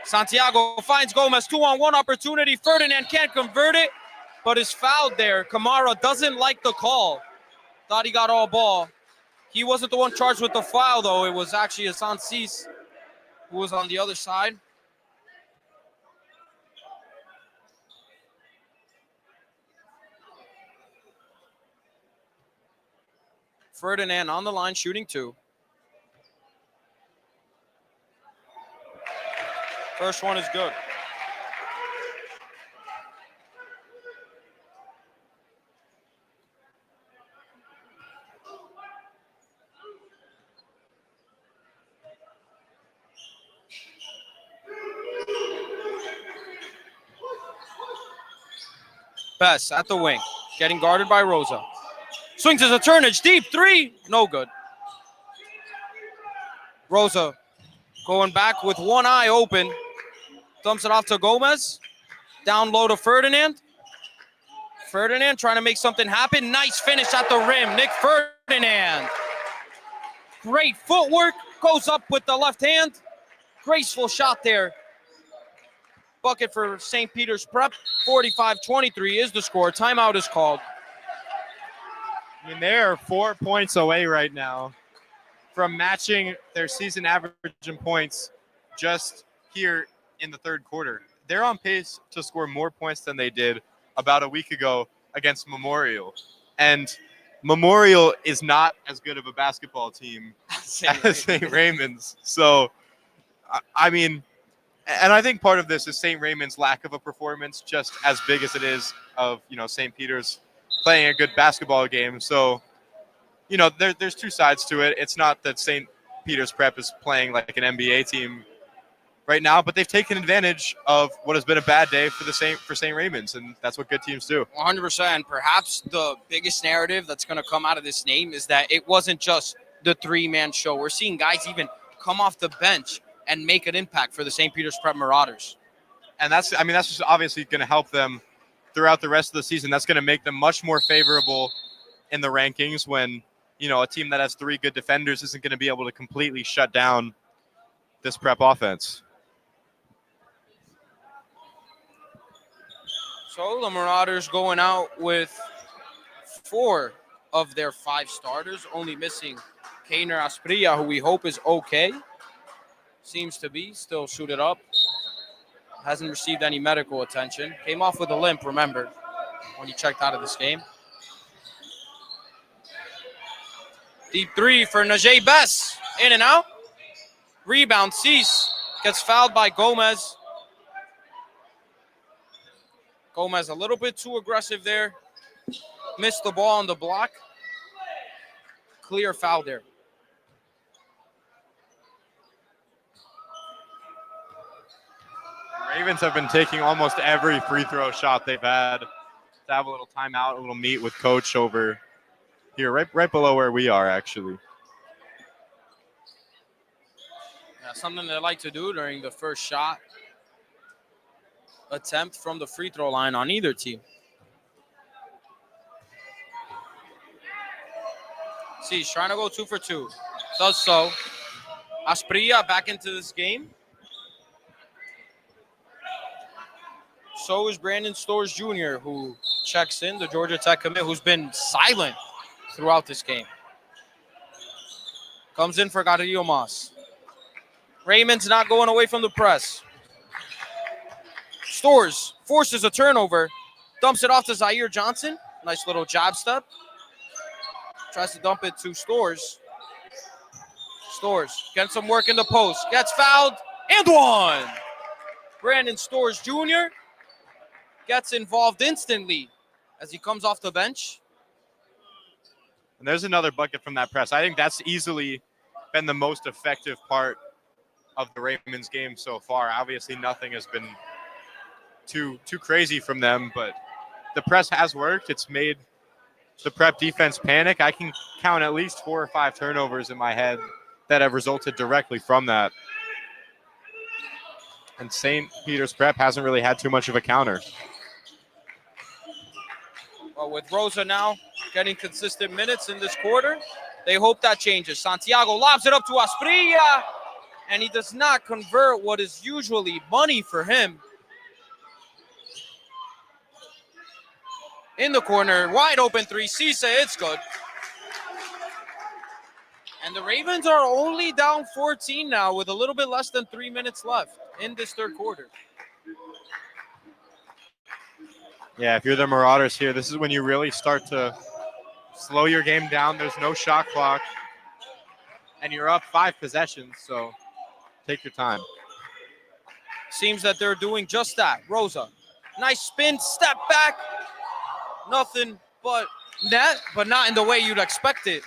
Santiago finds Gomez. 2-on-1 opportunity. Ferdinand can't convert it, but is fouled there. Kamara doesn't like the call. Thought he got all ball. He wasn't the one charged with the foul, though. It was actually Hassan Cease who was on the other side. Ferdinand on the line, shooting 2. First one is good. Best at the wing, getting guarded by Rosa. Swings as a Turnage, deep 3, no good. Rosa going back with one eye open. Dumps it off to Gomez. Down low to Ferdinand. Ferdinand trying to make something happen. Nice finish at the rim. Nick Ferdinand. Great footwork. Goes up with the left hand. Graceful shot there. Bucket for St. Peter's Prep. 45-23 is the score. Timeout is called. I mean, they are 4 points away right now from matching their season average in points just here in the third quarter. They're on pace to score more points than they did about a week ago against Memorial. And Memorial is not as good of a basketball team as St. Raymond's. So, I mean, and I think part of this is St. Raymond's lack of a performance, just as big as it is of, St. Peter's playing a good basketball game. So, there's two sides to it. It's not that St. Peter's Prep is playing like an NBA team right now, but they've taken advantage of what has been a bad day for St. Raymond's, and that's what good teams do. 100%. Perhaps the biggest narrative that's going to come out of this game is that it wasn't just the three-man show. We're seeing guys even come off the bench and make an impact for the St. Peter's Prep Marauders. And that's just obviously going to help them throughout the rest of the season. That's going to make them much more favorable in the rankings when, a team that has 3 good defenders isn't going to be able to completely shut down this prep offense. So the Marauders going out with 4 of their 5 starters, only missing Keiner Asprilla, who we hope is okay. Seems to be still suited up. Hasn't received any medical attention. Came off with a limp, remember, when he checked out of this game. Deep 3 for Najee Bess. In and out. Rebound, Cease. Gets fouled by Gomez. Gomez a little bit too aggressive there. Missed the ball on the block. Clear foul there. Ravens have been taking almost every free throw shot they've had. To have a little timeout, a little meet with coach over here, right below where we are, actually. Yeah, something they like to do during the first shot attempt from the free throw line on either team. See, he's trying to go 2 for 2. Does so. Asprilla back into this game. So is Brandon Storrs Jr., who checks in, the Georgia Tech commit, who's been silent throughout this game. Comes in for Garillo Mas. Raymond's not going away from the press. Storrs forces a turnover. Dumps it off to Zaire Johnson. Nice little jab step. Tries to dump it to Storrs. Storrs getting some work in the post. Gets fouled and one. Brandon Storrs Jr. gets involved instantly as he comes off the bench. And there's another bucket from that press. I think that's easily been the most effective part of the Ravens game so far. Obviously, nothing has been too crazy from them, but the press has worked. It's made the prep defense panic. I can count at least 4 or 5 turnovers in my head that have resulted directly from that. And St. Peter's prep hasn't really had too much of a counter. Well, with Rosa now getting consistent minutes in this quarter, they hope that changes. Santiago lobs it up to Asprilla, and he does not convert what is usually money for him. In the corner, wide open 3, Cisse, it's good. And the Ravens are only down 14 now with a little bit less than 3 minutes left in this third quarter. Yeah, if you're the Marauders here, this is when you really start to slow your game down. There's no shot clock, and you're up 5 possessions, so take your time. Seems that they're doing just that. Rosa, nice spin, step back. Nothing but net, but not in the way you'd expect it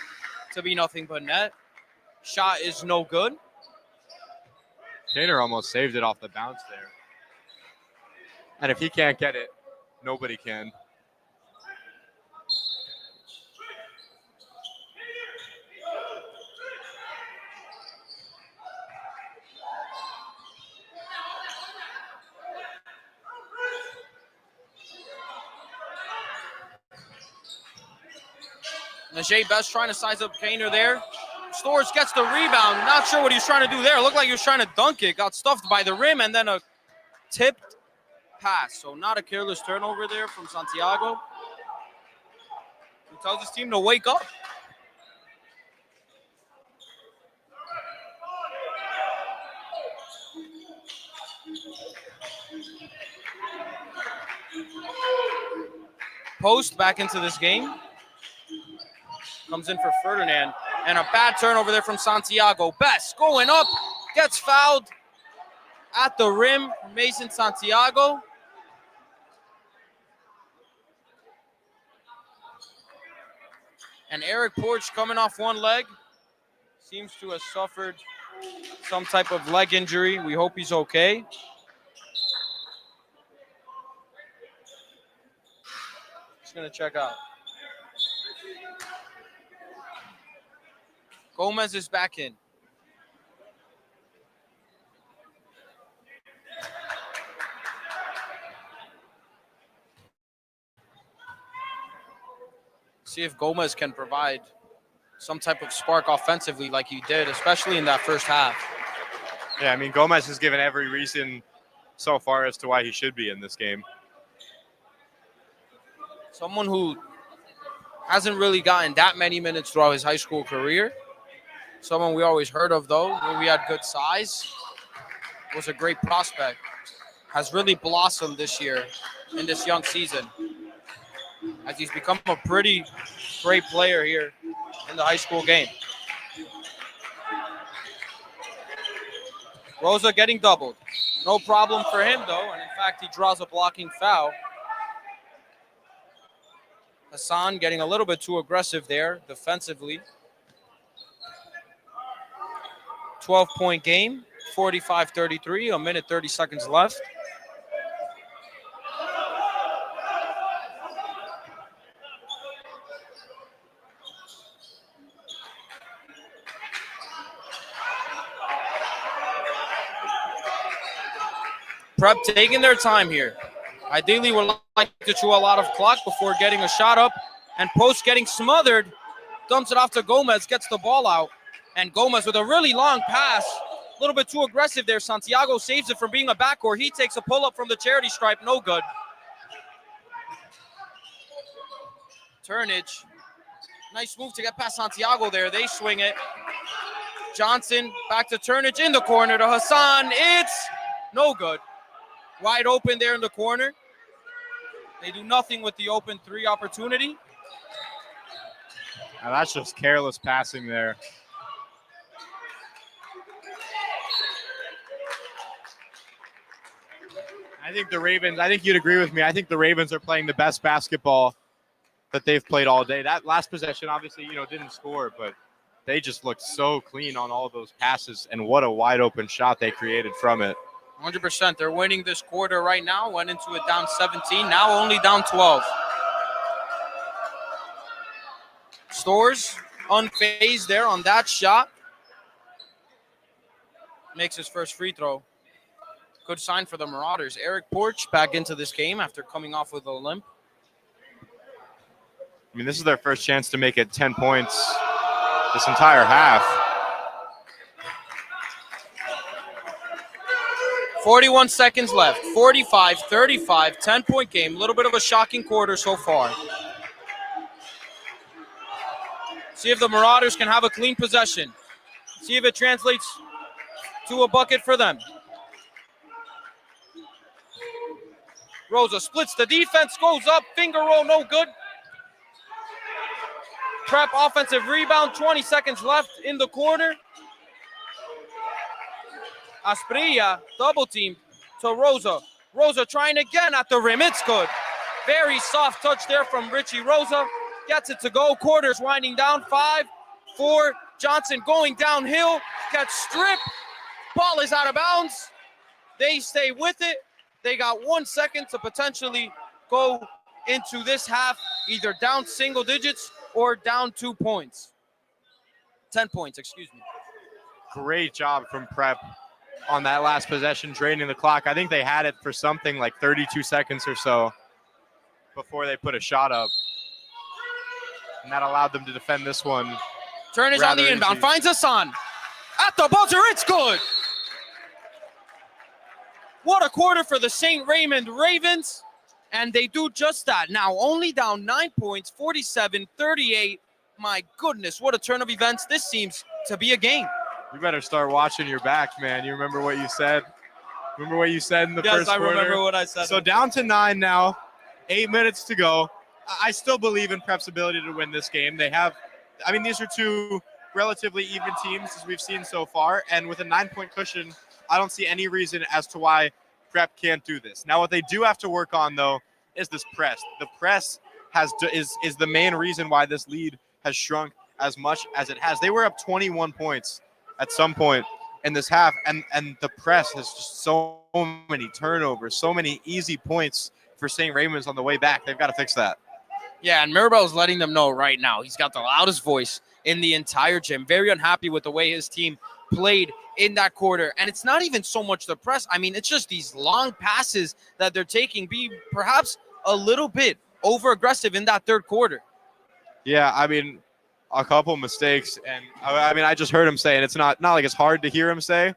to be nothing but net. Shot is no good. Taylor almost saved it off the bounce there. And if he can't get it, nobody can. Najee Best trying to size up Keiner there. Storrs gets the rebound. Not sure what he was trying to do there. Looked like he was trying to dunk it. Got stuffed by the rim and then a tipped pass. So not a careless turnover there from Santiago. He tells his team to wake up. Post back into this game. Comes in for Ferdinand. And a bad turnover there from Santiago. Best going up. Gets fouled at the rim. Mason Santiago. And Eric Porch coming off one leg. Seems to have suffered some type of leg injury. We hope he's okay. Just going to check out. Gomez is back in. See if Gomez can provide some type of spark offensively like he did, especially in that first half. Yeah, I mean, Gomez has given every reason so far as to why he should be in this game. Someone who hasn't really gotten that many minutes throughout his high school career. Someone we always heard of, though, where we had good size, was a great prospect. Has really blossomed this year in this young season, as he's become a pretty great player here in the high school game. Rosa getting doubled. No problem for him, though, and in fact, he draws a blocking foul. Hassan getting a little bit too aggressive there defensively. 12-point game, 45-33, a minute 30 seconds left. Prep taking their time here. Ideally, would like to chew a lot of clock before getting a shot up. And Post getting smothered. Dumps it off to Gomez, gets the ball out. And Gomez with a really long pass. A little bit too aggressive there. Santiago saves it from being a backcourt. He takes a pull-up from the charity stripe. No good. Turnage. Nice move to get past Santiago there. They swing it. Johnson back to Turnage in the corner to Hassan. It's no good. Wide open there in the corner. They do nothing with the open three opportunity. Now that's just careless passing there. I think the Ravens, I think you'd agree with me. I think the Ravens are playing the best basketball that they've played all day. That last possession, obviously, didn't score, but they just looked so clean on all those passes, and what a wide open shot they created from it. 100%. They're winning this quarter right now. Went into it down 17. Now only down 12. Stores unfazed there on that shot. Makes his first free throw. Good sign for the Marauders. Eric Porch back into this game after coming off with a limp. I mean, this is their first chance to make it 10 points this entire half. 41 seconds left. 45-35, 10-point game. A little bit of a shocking quarter so far. See if the Marauders can have a clean possession. See if it translates to a bucket for them. Rosa splits the defense, goes up, finger roll, no good. Prep offensive rebound, 20 seconds left in the corner. Asprilla double team to Rosa. Rosa trying again at the rim. It's good. Very soft touch there from Richie Rosa. Gets it to go. Quarters winding down. 5, 4. Johnson going downhill. Gets stripped. Ball is out of bounds. They stay with it. They got 1 second to potentially go into this half either down single digits or down 2 points. 10 points, excuse me. Great job from Prep on that last possession, draining the clock. I think they had it for something like 32 seconds or so before they put a shot up. And that allowed them to defend this one. Turnage on the inbound, finds Hassan. At the buzzer, it's good. What a quarter for the St. Raymond Ravens. And they do just that. Now only down 9 points, 47-38. My goodness, what a turn of events. This seems to be a game. You better start watching your back, man. You remember what you said? Remember what you said in the first quarter? Yes, I remember what I said. So down to 9 now, 8 minutes to go. I still believe in Prep's ability to win this game. They have, I mean, these are two relatively even teams as we've seen so far. And with a 9-point cushion, I don't see any reason as to why Prep can't do this. Now, what they do have to work on, though, is this press. The press is the main reason why this lead has shrunk as much as it has. They were up 21 points at some point in this half, and the press has just so many turnovers, so many easy points for St. Raymond's on the way back. They've got to fix that. Yeah, and Mirabel's letting them know right now. He's got the loudest voice in the entire gym. Very unhappy with the way his team played in that quarter. And it's not even so much the press. I mean, it's just these long passes that they're taking, be perhaps a little bit over-aggressive in that third quarter. Yeah, I mean, a couple mistakes, and I mean, I just heard him say, and it's not like it's hard to hear him say,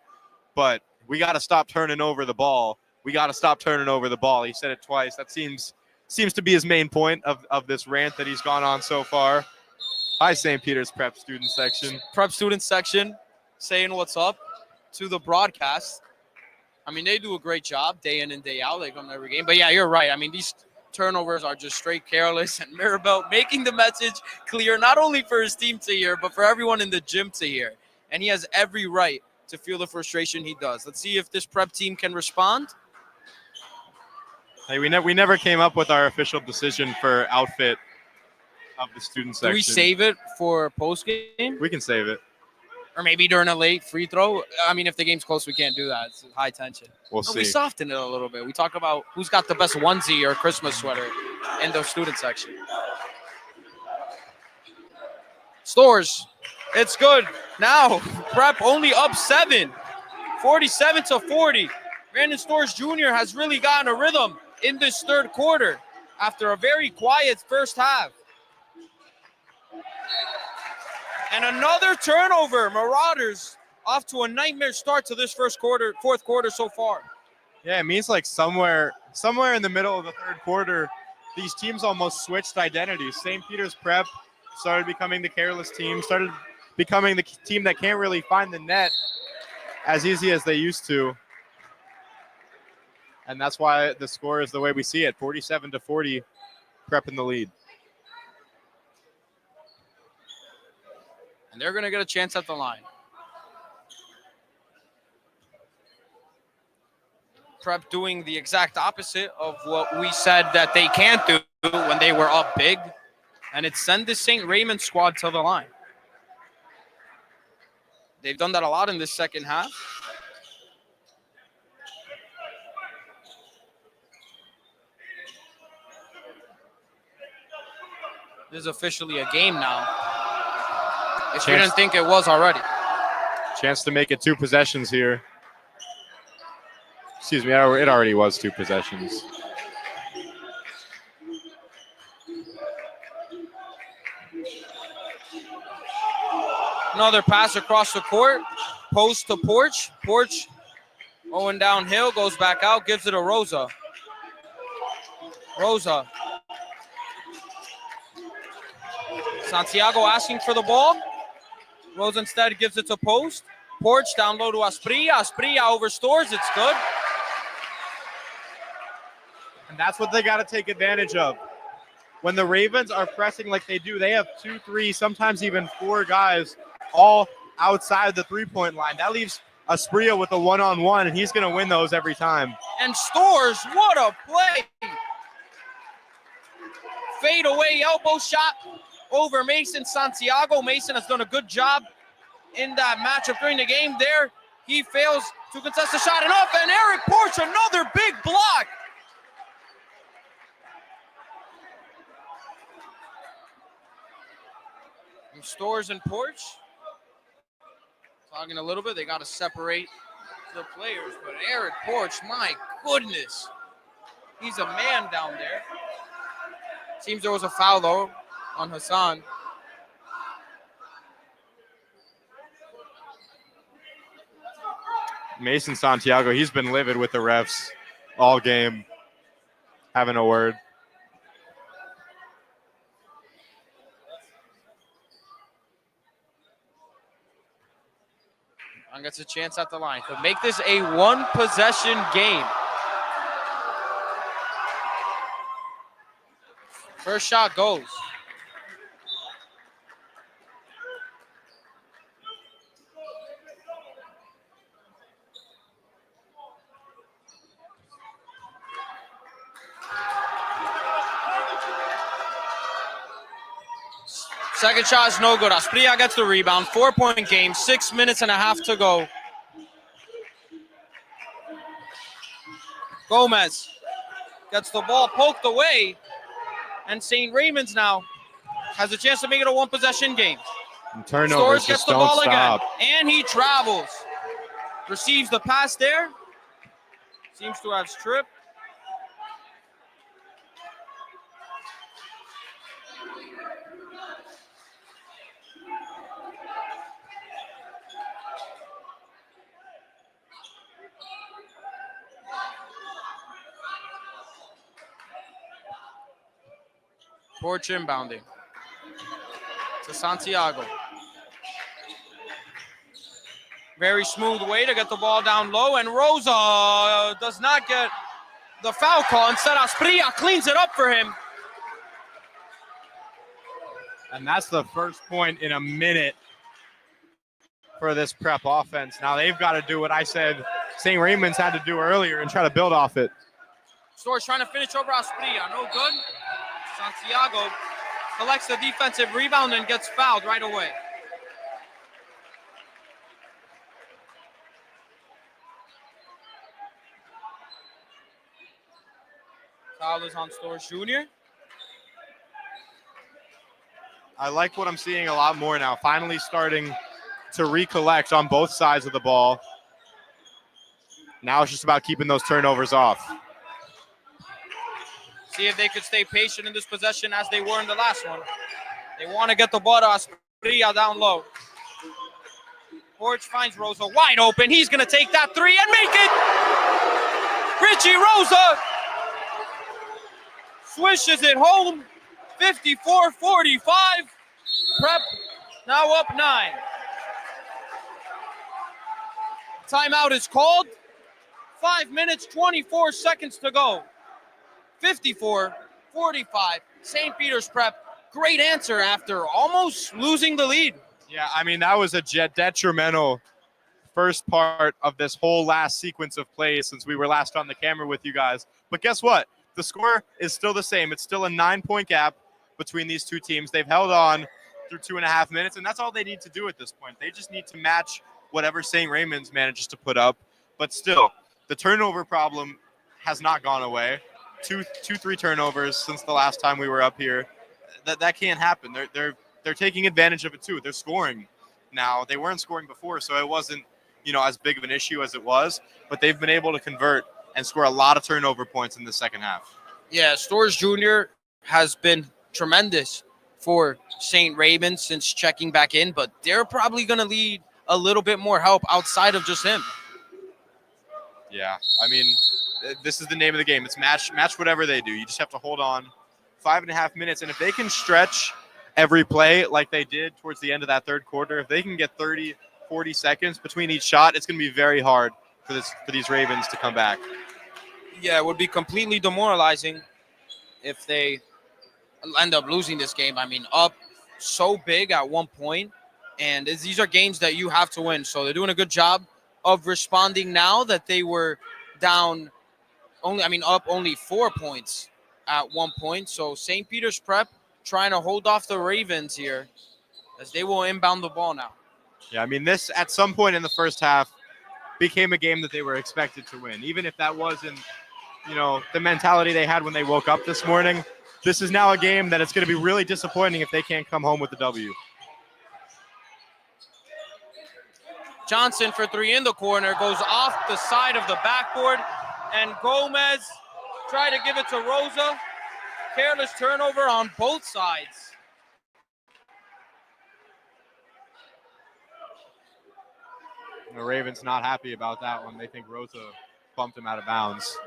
but we got to stop turning over the ball. We got to stop turning over the ball. He said it twice. That seems to be his main point of this rant that he's gone on so far. Hi, St. Peter's Prep student section. Prep student section saying what's up to the broadcast. I mean, they do a great job day in and day out. They come to every game. But, yeah, you're right. I mean, these turnovers are just straight careless. And Mirabel making the message clear not only for his team to hear, but for everyone in the gym to hear. And he has every right to feel the frustration he does. Let's see if this prep team can respond. Hey, we never came up with our official decision for outfit of the student section. Do we save it for post-game? We can save it. Or maybe during a late free throw. I mean, if the game's close, we can't do that. It's high tension. We'll see. We soften it a little bit. We talk about who's got the best onesie or Christmas sweater in the student section. Stores. It's good. Now, Prep only up 7. 47-40. Brandon Stores Jr. has really gotten a rhythm in this third quarter after a very quiet first half. And another turnover. Marauders off to a nightmare start to this fourth quarter so far. Yeah, it means like somewhere in the middle of the third quarter, these teams almost switched identities. St. Peter's Prep started becoming the careless team, started becoming the team that can't really find the net as easy as they used to. And that's why the score is the way we see it, 47-40, Prep in the lead. And they're going to get a chance at the line. Prep doing the exact opposite of what we said that they can't do when they were up big. And it's send the St. Raymond squad to the line. They've done that a lot in this second half. This is officially a game now. If you didn't think it was already. Chance to make it 2 possessions here. Excuse me, it already was 2 possessions. Another pass across the court. Post to Porch. Porch going downhill, goes back out, gives it to Rosa. Rosa. Santiago asking for the ball. Rosa instead gives it to Post. Porch down low to Asprilla. Asprilla over Stores. It's good. And that's what they got to take advantage of. When the Ravens are pressing like they do, they have 2, 3, sometimes even 4 guys all outside the three-point line. That leaves Asprilla with a one-on-one, and he's going to win those every time. And Stores, what a play. Fade away elbow shot over Mason Santiago. Mason has done a good job in that matchup during the game there. He fails to contest the shot and up, and Eric Porch, another big block. And Stores and Porch talking a little bit. They got to separate the players, but Eric Porch, my goodness. He's a man down there. Seems there was a foul, though, on Hassan. Mason Santiago, he's been livid with the refs all game, having a word. And gets a chance at the line. Could make this a one-possession game. First shot goes. Second shot is no good. Asprilla gets the rebound. 4-point game, 6 minutes and a half to go. Gomez gets the ball poked away. And St. Raymond's now has a chance to make it a one-possession game. And turnovers Stores gets just the don't ball stop. again. And he travels. Receives the pass there. Seems to have stripped. Porch inbounding to Santiago. Very smooth way to get the ball down low, and Rosa does not get the foul call. Instead, Asprilla cleans it up for him. And that's the first point in a minute for this prep offense. Now they've got to do what I said St. Raymond's had to do earlier and try to build off it. Storrs trying to finish over Asprilla. No good. Santiago collects the defensive rebound and gets fouled right away. Foul is on Storrs Jr. I like what I'm seeing a lot more now. Finally starting to recollect on both sides of the ball. Now it's just about keeping those turnovers off. See if they could stay patient in this possession as they were in the last one. They want to get the ball to Asprilla down low. Porch finds Rosa wide open. He's going to take that three and make it. Richie Rosa swishes it home. 54-45. Prep now up 9. Timeout is called. 5 minutes, 24 seconds to go. 54-45. St. Peter's Prep, great answer after almost losing the lead. Yeah, I mean, that was a detrimental first part of this whole last sequence of plays since we were last on the camera with you guys. But guess what? The score is still the same. It's still a 9-point gap between these two teams. They've held on through 2.5 minutes, and that's all they need to do at this point. They just need to match whatever St. Raymond's manages to put up. But still, the turnover problem has not gone away. Three turnovers since the last time we were up here. That can't happen. They're taking advantage of it too. They're scoring now. They weren't scoring before, so it wasn't, as big of an issue as it was. But they've been able to convert and score a lot of turnover points in the second half. Yeah, Storrs Jr. has been tremendous for St. Raymond since checking back in, but they're probably going to need a little bit more help outside of just him. Yeah, I mean, this is the name of the game. It's match whatever they do. You just have to hold on 5.5 minutes, and if they can stretch every play like they did towards the end of that third quarter, if they can get 30, 40 seconds between each shot, it's going to be very hard for these Ravens to come back. Yeah, it would be completely demoralizing if they end up losing this game. I mean, up so big at one point, and these are games that you have to win. So they're doing a good job of responding now that they were down up only 4 points at one point. So St. Peter's Prep trying to hold off the Ravens here as they will inbound the ball now. Yeah, I mean, this at some point in the first half became a game that they were expected to win. Even if that wasn't, the mentality they had when they woke up this morning, this is now a game that it's going to be really disappointing if they can't come home with the W. Johnson for three in the corner, goes off the side of the backboard, and Gomez tried to give it to Rosa. Careless turnover on both sides. The Ravens not happy about that one. They think Rosa bumped him out of bounds.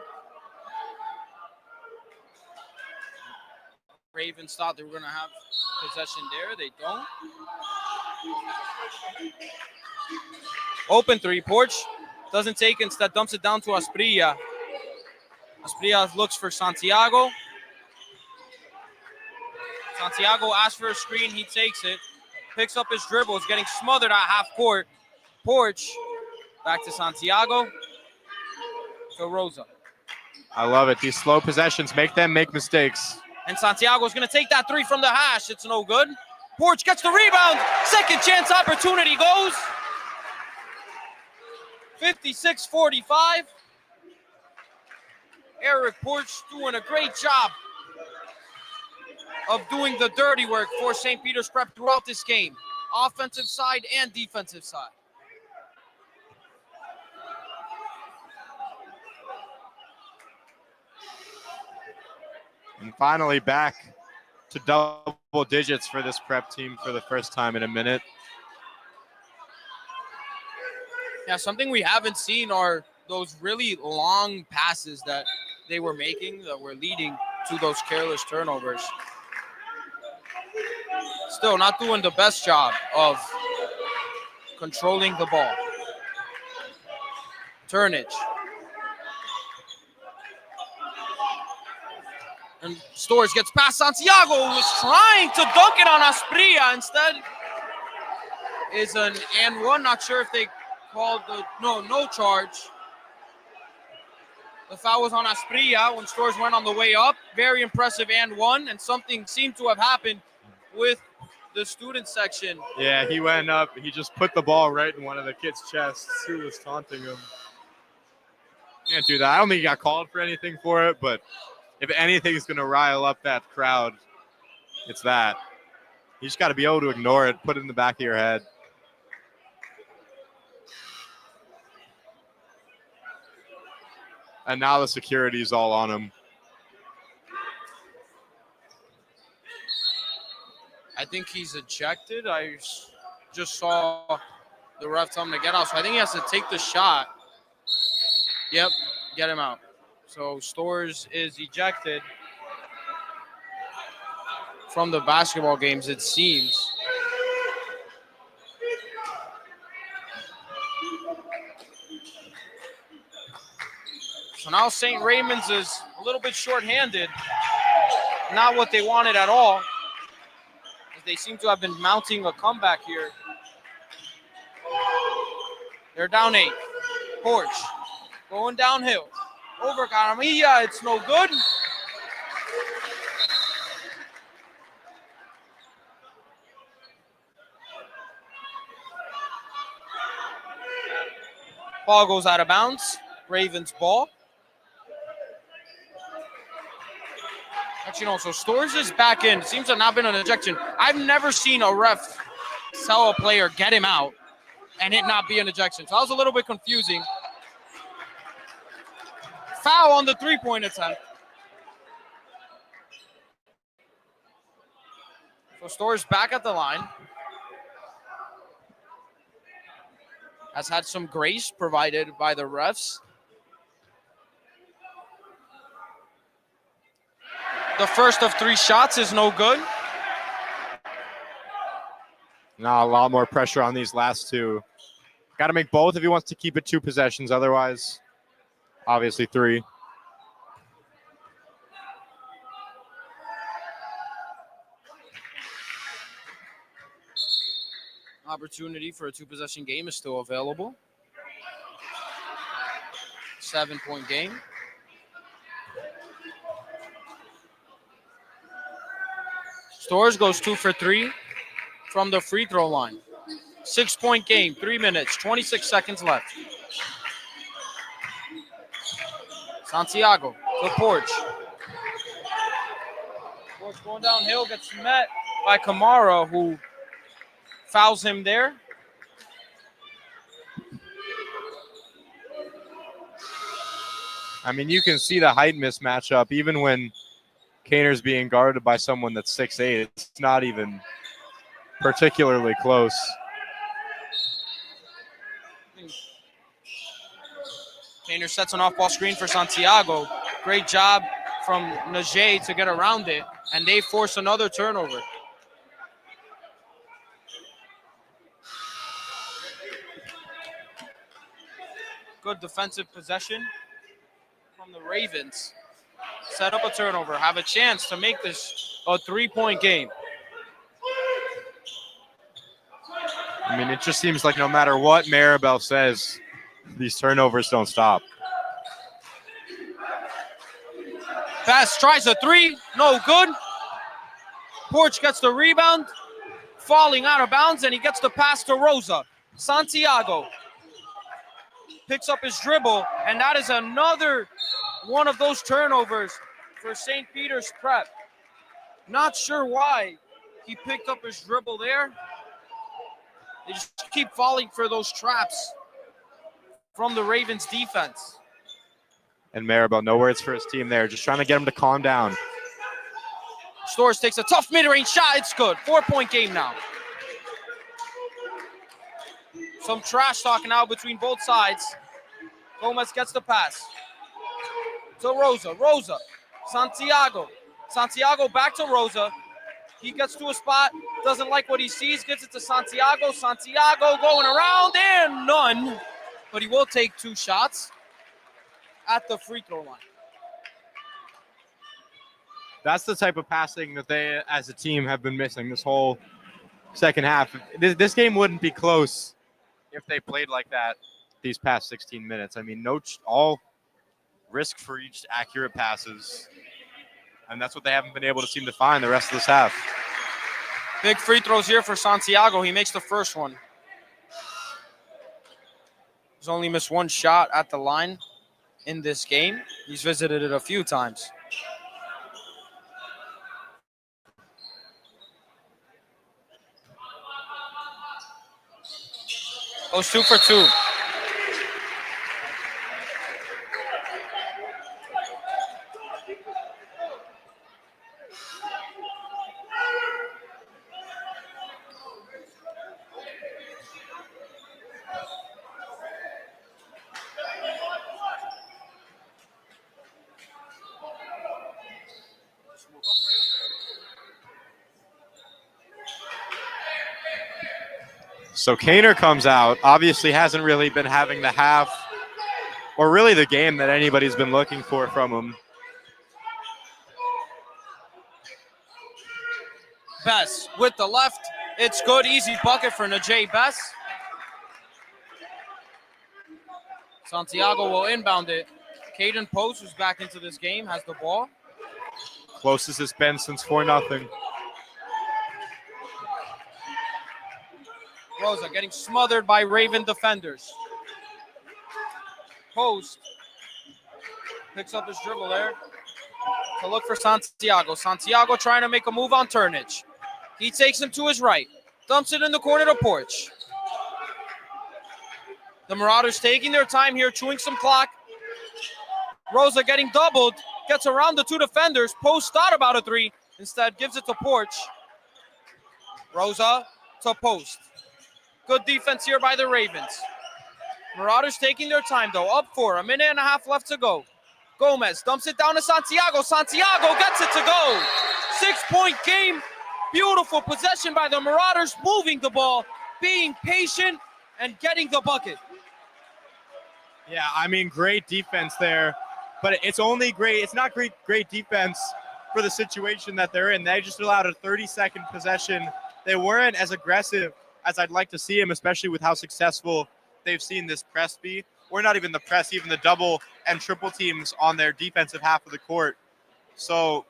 Ravens thought they were going to have possession there. They don't. Open three. Porch doesn't take it. Instead dumps it down to Asprilla. Asprilla looks for Santiago. Santiago asks for a screen. He takes it. Picks up his dribble. Is getting smothered at half court. Porch back to Santiago. To Rosa. I love it. These slow possessions make them make mistakes. And Santiago's going to take that three from the hash. It's no good. Porch gets the rebound. Second chance opportunity goes. 56-45. Eric Porch doing a great job of doing the dirty work for St. Peter's Prep throughout this game. Offensive side and defensive side. And finally back to double digits for this Prep team for the first time in a minute. Yeah, something we haven't seen are those really long passes that they were making that were leading to those careless turnovers. still not doing the best job of controlling the ball. Turnage. And Storrs gets past Santiago, who was trying to dunk it on Asprilla. Instead, is an and one. Not sure if they called the no charge. The foul was on Asprilla when Storrs went on the way up. Very impressive and one, and something seemed to have happened with the student section. Yeah, he went up. He just put the ball right in one of the kids' chests who was taunting him. Can't do that. I don't think he got called for anything for it, but if anything's going to rile up that crowd, it's that. You just got to be able to ignore it, put it in the back of your head. And now the security's all on him. I think he's ejected. I just saw the ref tell him to get out, so I think he has to take the shot. Yep, get him out. So Storrs is ejected from the basketball games, it seems. So now St. Raymond's is a little bit shorthanded. Not what they wanted at all. They seem to have been mounting a comeback here. They're down 8. Porch going downhill. Over Caramilla, it's no good. Ball goes out of bounds. Ravens ball. Actually, no, so Storrs is back in. Seems to have not been an ejection. I've never seen a ref tell a player, get him out, and it not be an ejection. So that was a little bit confusing. Foul on the three-point attempt. So Storrs back at the line. Has had some grace provided by the refs. The first of 3 shots is no good. Now a lot more pressure on these last 2. Got to make both if he wants to keep it 2 possessions. Otherwise, obviously 3. Opportunity for a 2-possession game is still available. 7-point game. Storrs goes 2 for 3 from the free throw line. 6-point game, 3 minutes, 26 seconds left. Santiago to Porch. Porch going downhill, gets met by Kamara, who fouls him there. I mean, you can see the height mismatch up even when Kaner's being guarded by someone that's 6'8". It's not even particularly close. Kaner sets an off-ball screen for Santiago. Great job from Najee to get around it, and they force another turnover. Good defensive possession from the Ravens. Set up a turnover, have a chance to make this a 3-point game. I mean, it just seems like no matter what Maribel says, these turnovers don't stop. Pass tries a 3, no good. Porch gets the rebound, falling out of bounds, and he gets the pass to Rosa. Santiago picks up his dribble, and that is another one of those turnovers for St. Peter's Prep. Not sure why he picked up his dribble there. They just keep falling for those traps from the Ravens defense. And Maribel, no words for his team there. Just trying to get him to calm down. Storrs takes a tough mid-range shot. It's good. 4-point game now. Some trash talking out between both sides. Gomez gets the pass to Rosa. Rosa. Santiago. Santiago back to Rosa. He gets to a spot doesn't like what he sees, gets it to Santiago. Santiago going around and none, but he will take 2 shots at the free throw line. That's the type of passing that they, as a team, have been missing this whole second half. This game wouldn't be close if they played like that these past 16 minutes. I mean, all risk-free, just accurate passes, and that's what they haven't been able to seem to find the rest of this half. Big free throws here for Santiago. He makes the first one. He's only missed 1 shot at the line in this game. He's visited it a few times. Goes 2 for 2. So Kaner comes out, obviously hasn't really been having the half or really the game that anybody's been looking for from him. Bess with the left. It's good, easy bucket for Najee Bess. Santiago will inbound it. Cayden Post, who's back into this game, has the ball. Closest it's been since 4-0. Rosa getting smothered by Raven defenders. Post picks up his dribble there to look for Santiago. Santiago trying to make a move on Turnage. He takes him to his right, dumps it in the corner to Porch. The Marauders taking their time here, chewing some clock. Rosa getting doubled, gets around the 2 defenders. Post thought about a 3, instead gives it to Porch. Rosa to Post. Good defense here by the Ravens. Marauders taking their time, though. Up 4, a minute and a half left to go. Gomez dumps it down to Santiago. Santiago gets it to go. 6-point game. Beautiful possession by the Marauders, moving the ball, being patient, and getting the bucket. Yeah, I mean, great defense there, but it's not great defense for the situation that they're in. They just allowed a 30-second possession. They weren't as aggressive as I'd like to see him, especially with how successful they've seen this press be, or not even the press, even the double and triple teams on their defensive half of the court. So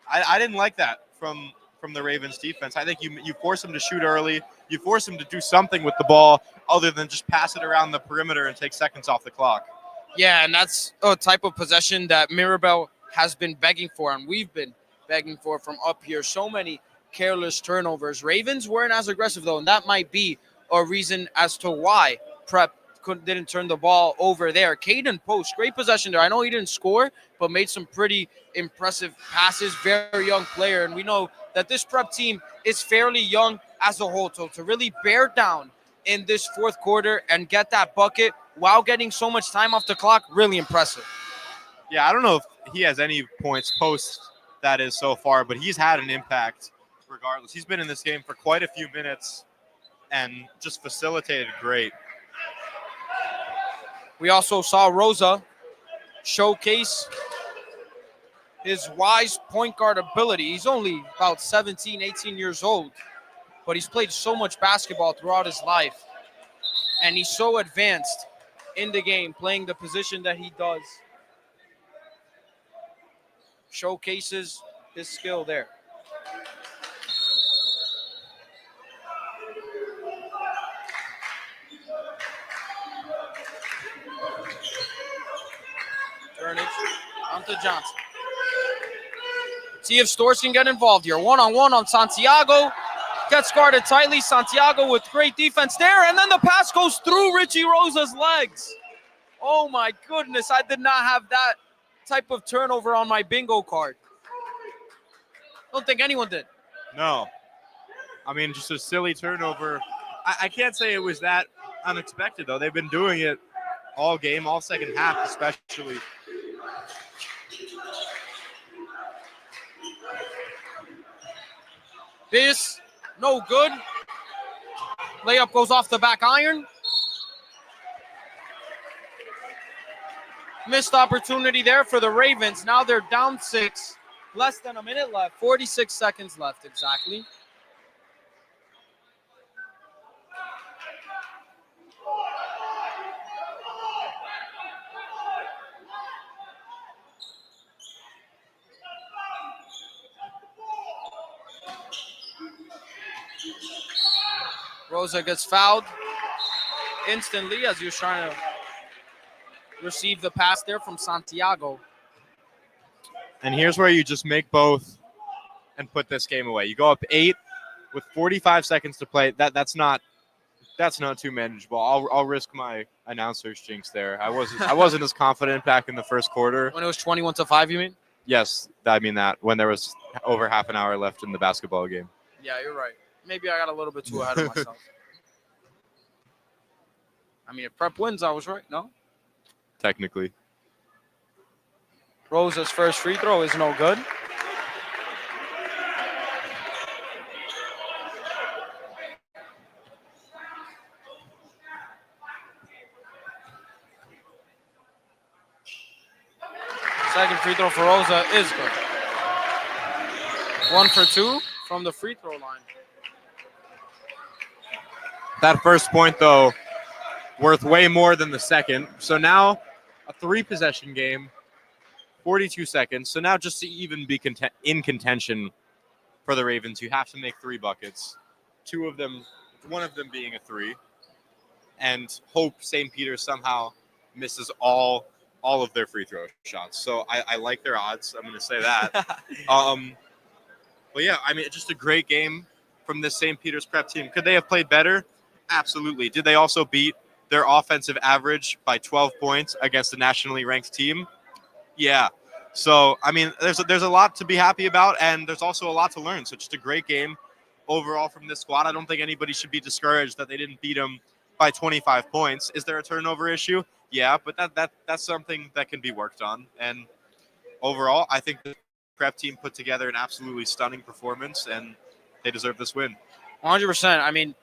I didn't like that from the Ravens defense. I think you force them to shoot early. You force them to do something with the ball other than just pass it around the perimeter and take seconds off the clock. Yeah, and that's a type of possession that Mirabel has been begging for, and we've been begging for from up here. So many careless turnovers. Ravens weren't as aggressive, though, and that might be a reason as to why Prep didn't turn the ball over there. Cayden Post, great possession there. I know he didn't score, but made some pretty impressive passes. Very young player, and we know that this Prep team is fairly young as a whole. So to really bear down in this fourth quarter and get that bucket while getting so much time off the clock, really impressive. Yeah, I don't know if he has any points post that is so far, but he's had an impact regardless. He's been in this game for quite a few minutes and just facilitated great. We also saw Rosa showcase his wise point guard ability. He's only about 17, 18 years old, but he's played so much basketball throughout his life. And he's so advanced in the game, playing the position that he does. Showcases his skill there. Turnage onto Johnson. See if Stores can get involved here. One-on-one on Santiago. Gets guarded tightly. Santiago with great defense there. And then the pass goes through Richie Rosa's legs. Oh, my goodness. I did not have that type of turnover on my bingo card. Don't think anyone did. No. I mean, just a silly turnover. I can't say it was that unexpected, though. They've been doing it all game, all second half especially. This No good. Layup goes off the back iron. Missed opportunity there for the Ravens. Now they're down 6. Less than a minute left. 46 seconds left exactly. Rosa gets fouled instantly as he was trying to receive the pass there from Santiago. And here's where you just make both and put this game away. You go up 8 with 45 seconds to play. That's not too manageable. I'll risk my announcer's jinx there. I wasn't as confident back in the first quarter. When it was 21-5, you mean? Yes, I mean that when there was over half an hour left in the basketball game. Yeah, you're right. Maybe I got a little bit too ahead of myself. I mean, if Prep wins, I was right, no? Technically. Rosa's first free throw is no good. Second free throw for Rosa is good. 1 for 2 from the free throw line. That first point, though, worth way more than the second. So now a 3-possession game, 42 seconds. So now just to even be in contention for the Ravens, you have to make 3 buckets. 2 of them, one of them being a 3. And hope St. Peter somehow misses all of their free throw shots. So I like their odds. I'm going to say that. But yeah, I mean, just a great game from this St. Peter's Prep team. Could they have played better? Absolutely. Did they also beat their offensive average by 12 points against a nationally ranked team? Yeah. So, I mean, there's a lot to be happy about, and there's also a lot to learn. So just a great game overall from this squad. I don't think anybody should be discouraged that they didn't beat them by 25 points. Is there a turnover issue? Yeah, but that's something that can be worked on. And overall, I think the Prep team put together an absolutely stunning performance, and they deserve this win. 100%. I mean,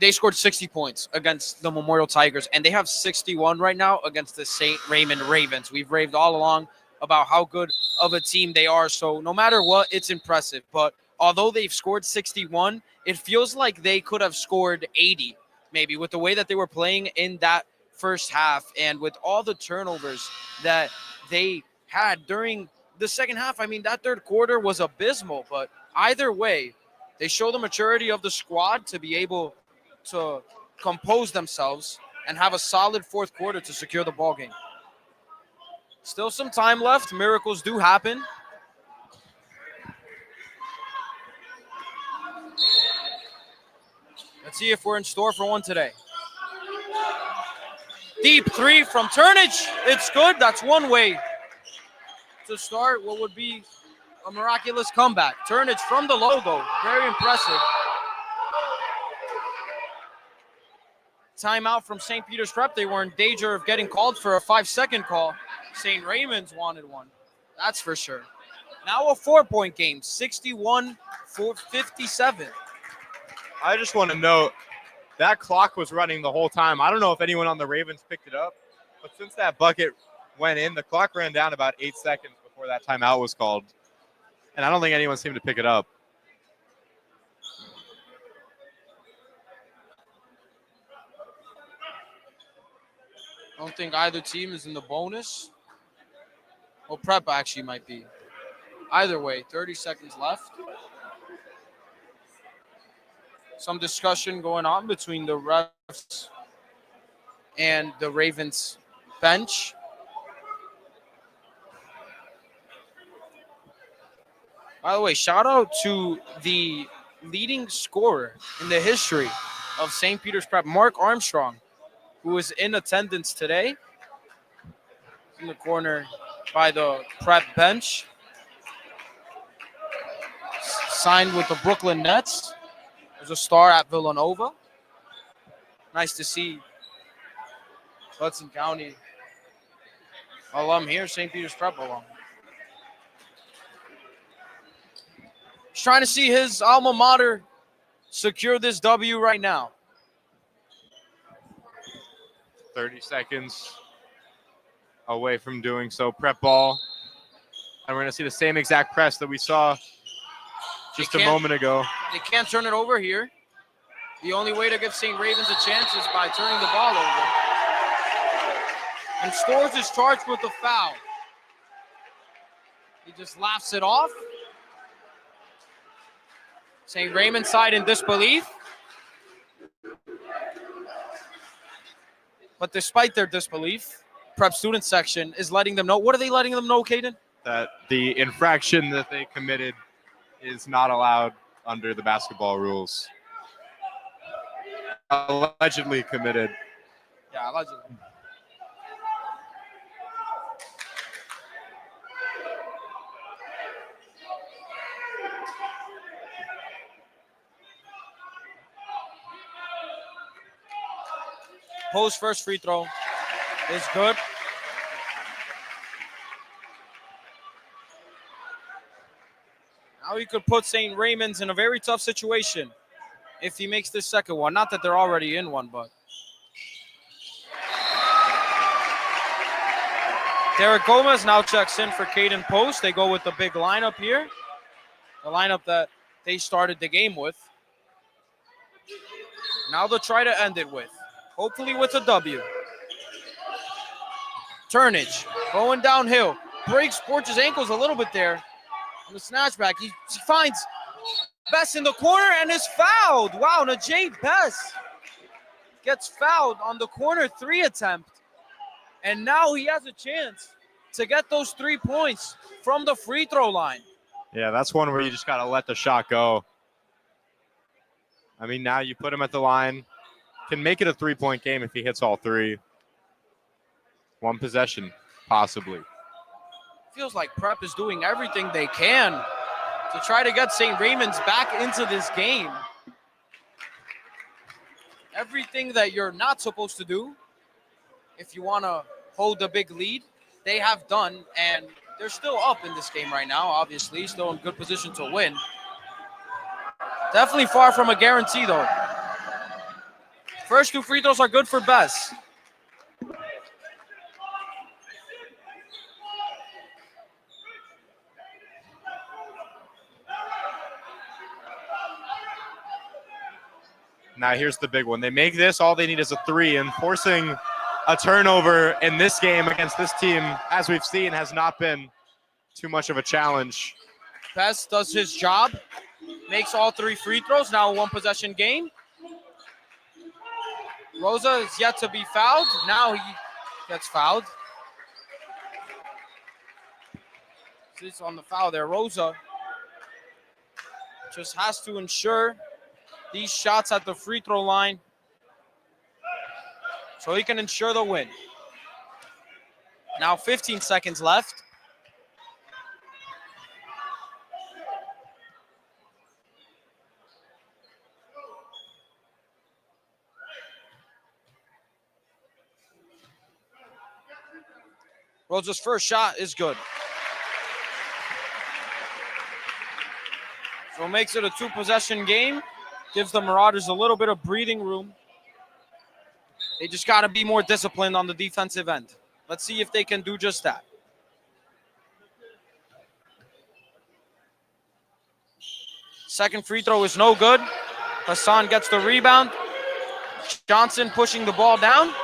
they scored 60 points against the Memorial Tigers, and they have 61 right now against the St. Raymond Ravens. We've raved all along about how good of a team they are. So no matter what, it's impressive. But although they've scored 61, it feels like they could have scored 80, maybe, with the way that they were playing in that first half and with all the turnovers that they had during the second half. I mean, that third quarter was abysmal. But either way, they show the maturity of the squad to be able to compose themselves and have a solid fourth quarter to secure the ball game. Still some time left. Miracles do happen. Let's see if we're in store for one today. Deep 3 from Turnage. It's good. That's one way to start what would be a miraculous comeback. Turnage from the logo. Very impressive. Timeout from St. Peter's Prep. They were in danger of getting called for a 5-second call. St. Raymond's wanted one. That's for sure. Now a 4-point game, 61-57. I just want to note that clock was running the whole time. I don't know if anyone on the Ravens picked it up, but since that bucket went in, the clock ran down about 8 seconds before that timeout was called. And I don't think anyone seemed to pick it up. I don't think either team is in the bonus. Well, Prep actually might be. Either way, 30 seconds left. Some discussion going on between the refs and the Ravens bench. By the way, shout out to the leading scorer in the history of St. Peter's Prep, Mark Armstrong, who is in attendance today in the corner by the Prep bench. Signed with the Brooklyn Nets. Was a star at Villanova. Nice to see Hudson County alum here, St. Peter's Prep alum. He's trying to see his alma mater secure this W right now. 30 seconds away from doing so. Prep ball. And we're going to see the same exact press that we saw just a moment ago. They can't turn it over here. The only way to give St. Ravens a chance is by turning the ball over. And Stores is charged with a foul. He just laughs it off. St. Raymond's side in disbelief. But despite their disbelief, prep student section is letting them know. What are they letting them know, Cayden? That the infraction that they committed is not allowed under the basketball rules. Allegedly committed. Yeah, allegedly. Post first free throw is good. Now he could put St. Raymond's in a very tough situation if he makes this second one. Not that they're already in one, but. Derek Gomez now checks in for Cayden post. They go with the big lineup here. The lineup that they started the game with. Now they'll try to end it with. Hopefully with a W. Turnage going downhill. Breaks Porch's ankles a little bit there. On the snatchback, he finds Bess in the corner and is fouled. Wow, Najee Bess gets fouled on the corner 3 attempt. And now he has a chance to get those 3 points from the free throw line. Yeah, that's one where you just got to let the shot go. I mean, now you put him at the line. Can make it a 3-point game if he hits all 3. One possession, possibly. Feels like Prep is doing everything they can to try to get St. Raymond's back into this game. Everything that you're not supposed to do if you want to hold a big lead, they have done, and they're still up in this game right now, obviously, still in good position to win. Definitely far from a guarantee, though. First 2 free throws are good for Bess. Now here's the big one. They make this, all they need is a 3, and forcing a turnover in this game against this team, as we've seen, has not been too much of a challenge. Bess does his job, makes all 3 free throws, now a 1-possession game. Rosa is yet to be fouled. Now he gets fouled. Sits on the foul there. Rosa just has to ensure these shots at the free throw line so he can ensure the win. Now 15 seconds left. Rosa's first shot is good. So makes it a 2-possession game. Gives the Marauders a little bit of breathing room. They just got to be more disciplined on the defensive end. Let's see if they can do just that. Second free throw is no good. Hassan gets the rebound. Johnson pushing the ball down.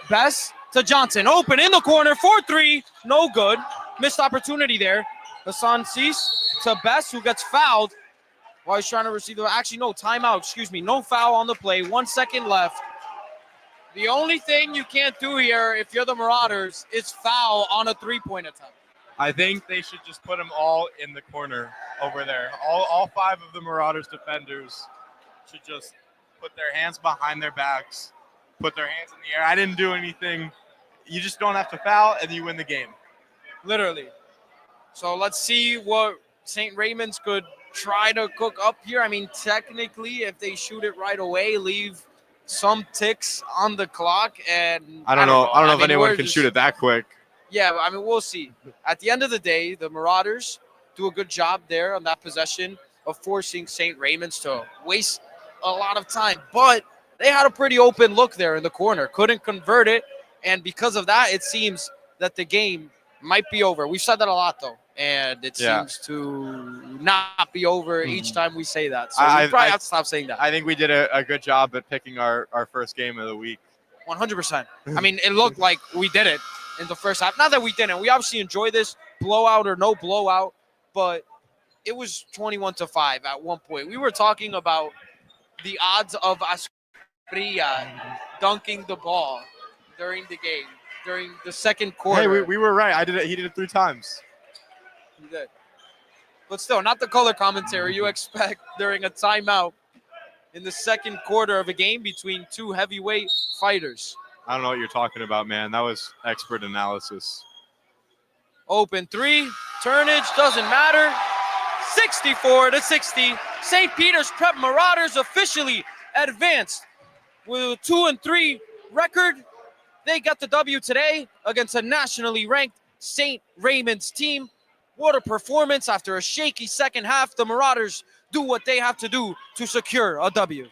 Bess to Johnson. Open in the corner. 4-3. No good. Missed opportunity there. Hassan Cease to Bess, who gets fouled while he's trying to receive the... Actually, no, timeout. Excuse me. No foul on the play. 1 second left. The only thing you can't do here, if you're the Marauders, is foul on a 3-point attempt. I think they should just put them all in the corner over there. All 5 of the Marauders defenders should just put their hands behind their backs, put their hands in the air. I didn't do anything. You just don't have to foul, and you win the game. Literally. So let's see what St. Raymond's could try to cook up here. I mean, technically, if they shoot it right away, leave some ticks on the clock, and I don't know if anyone can shoot it that quick. Yeah, I mean, we'll see. At the end of the day, the Marauders do a good job there on that possession. of forcing St. Raymond's to waste a lot of time. But they had a pretty open look there in the corner, couldn't convert it. And because of that, it seems that the game might be over. We've said that a lot, though, and it seems to not be over each time we say that. So we probably have to stop saying that. I think we did a good job at picking our first game of the week. 100%. I mean, it looked like we did it in the first half. Not that we didn't. We obviously enjoy this, blowout or no blowout, but it was 21-5 at one point. We were talking about the odds of Asprilla dunking the ball during the game, during the second quarter. Hey, we were right. I did it. He did it 3 times. He did. But still, not the color commentary you expect during a timeout in the second quarter of a game between two heavyweight fighters. I don't know what you're talking about, man. That was expert analysis. Open 3, turnage, doesn't matter. 64-60. St. Peter's Prep Marauders officially advanced with a 2-3 record. They got the W today against a nationally ranked St. Raymond's team. What a performance after a shaky second half. The Marauders do what they have to do to secure a W.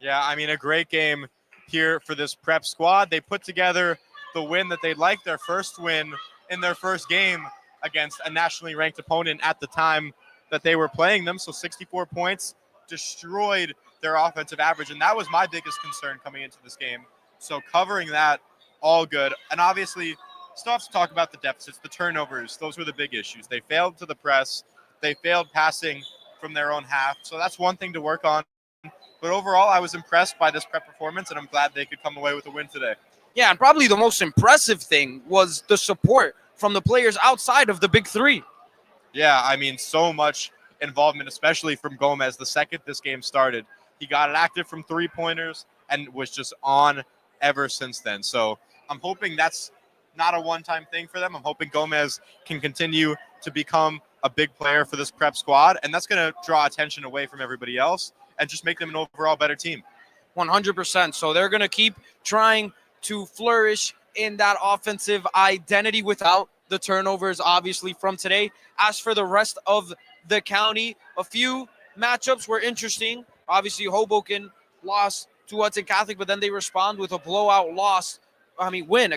Yeah, I mean, a great game here for this prep squad. They put together the win that they'd like, their first win in their first game against a nationally ranked opponent at the time that they were playing them. So 64 points, destroyed their offensive average. And that was my biggest concern coming into this game. So covering that, all good. And obviously, still have to talk about the deficits, the turnovers. Those were the big issues. They failed to the press. They failed passing from their own half. So that's one thing to work on. But overall, I was impressed by this prep performance, and I'm glad they could come away with a win today. Yeah, and probably the most impressive thing was the support from the players outside of the big 3. Yeah, I mean, so much involvement, especially from Gomez the second this game started. He got it active from 3-pointers and was just on ever since then. So I'm hoping that's not a one-time thing for them. I'm hoping Gomez can continue to become a big player for this prep squad, and that's going to draw attention away from everybody else and just make them an overall better team. 100%. So they're going to keep trying to flourish in that offensive identity without the turnovers, obviously, from today. As for the rest of the county, a few matchups were interesting. Obviously, Hoboken lost to Hudson Catholic, but then they respond with a blowout win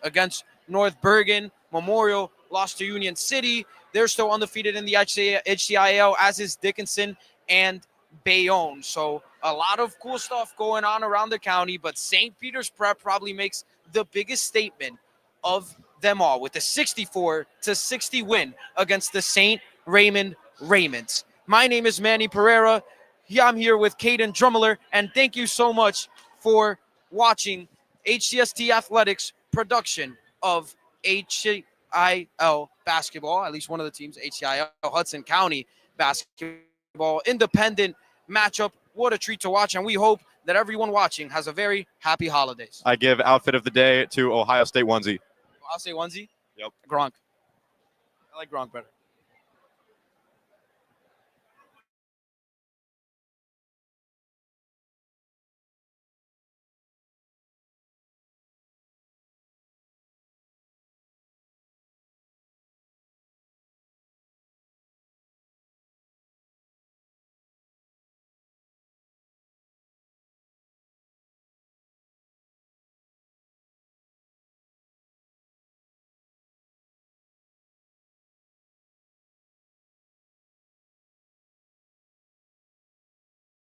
against North Bergen. Memorial lost to Union City. They're still undefeated in the HCIAL, as is Dickinson and Bayonne. So a lot of cool stuff going on around the county, but St. Peter's Prep probably makes the biggest statement of them all with a 64-60 win against the St. Raymond Raymonds. My name is Manny Pereira. I'm here with Cayden Drumeler, and thank you so much for watching HCST Athletics production of HCIAL basketball, at least one of the teams, HCIAL Hudson County basketball independent matchup. What a treat to watch, and we hope that everyone watching has a very happy holidays. I give outfit of the day to Ohio State onesie. I'll say onesie? Yep. Gronk. I like Gronk better.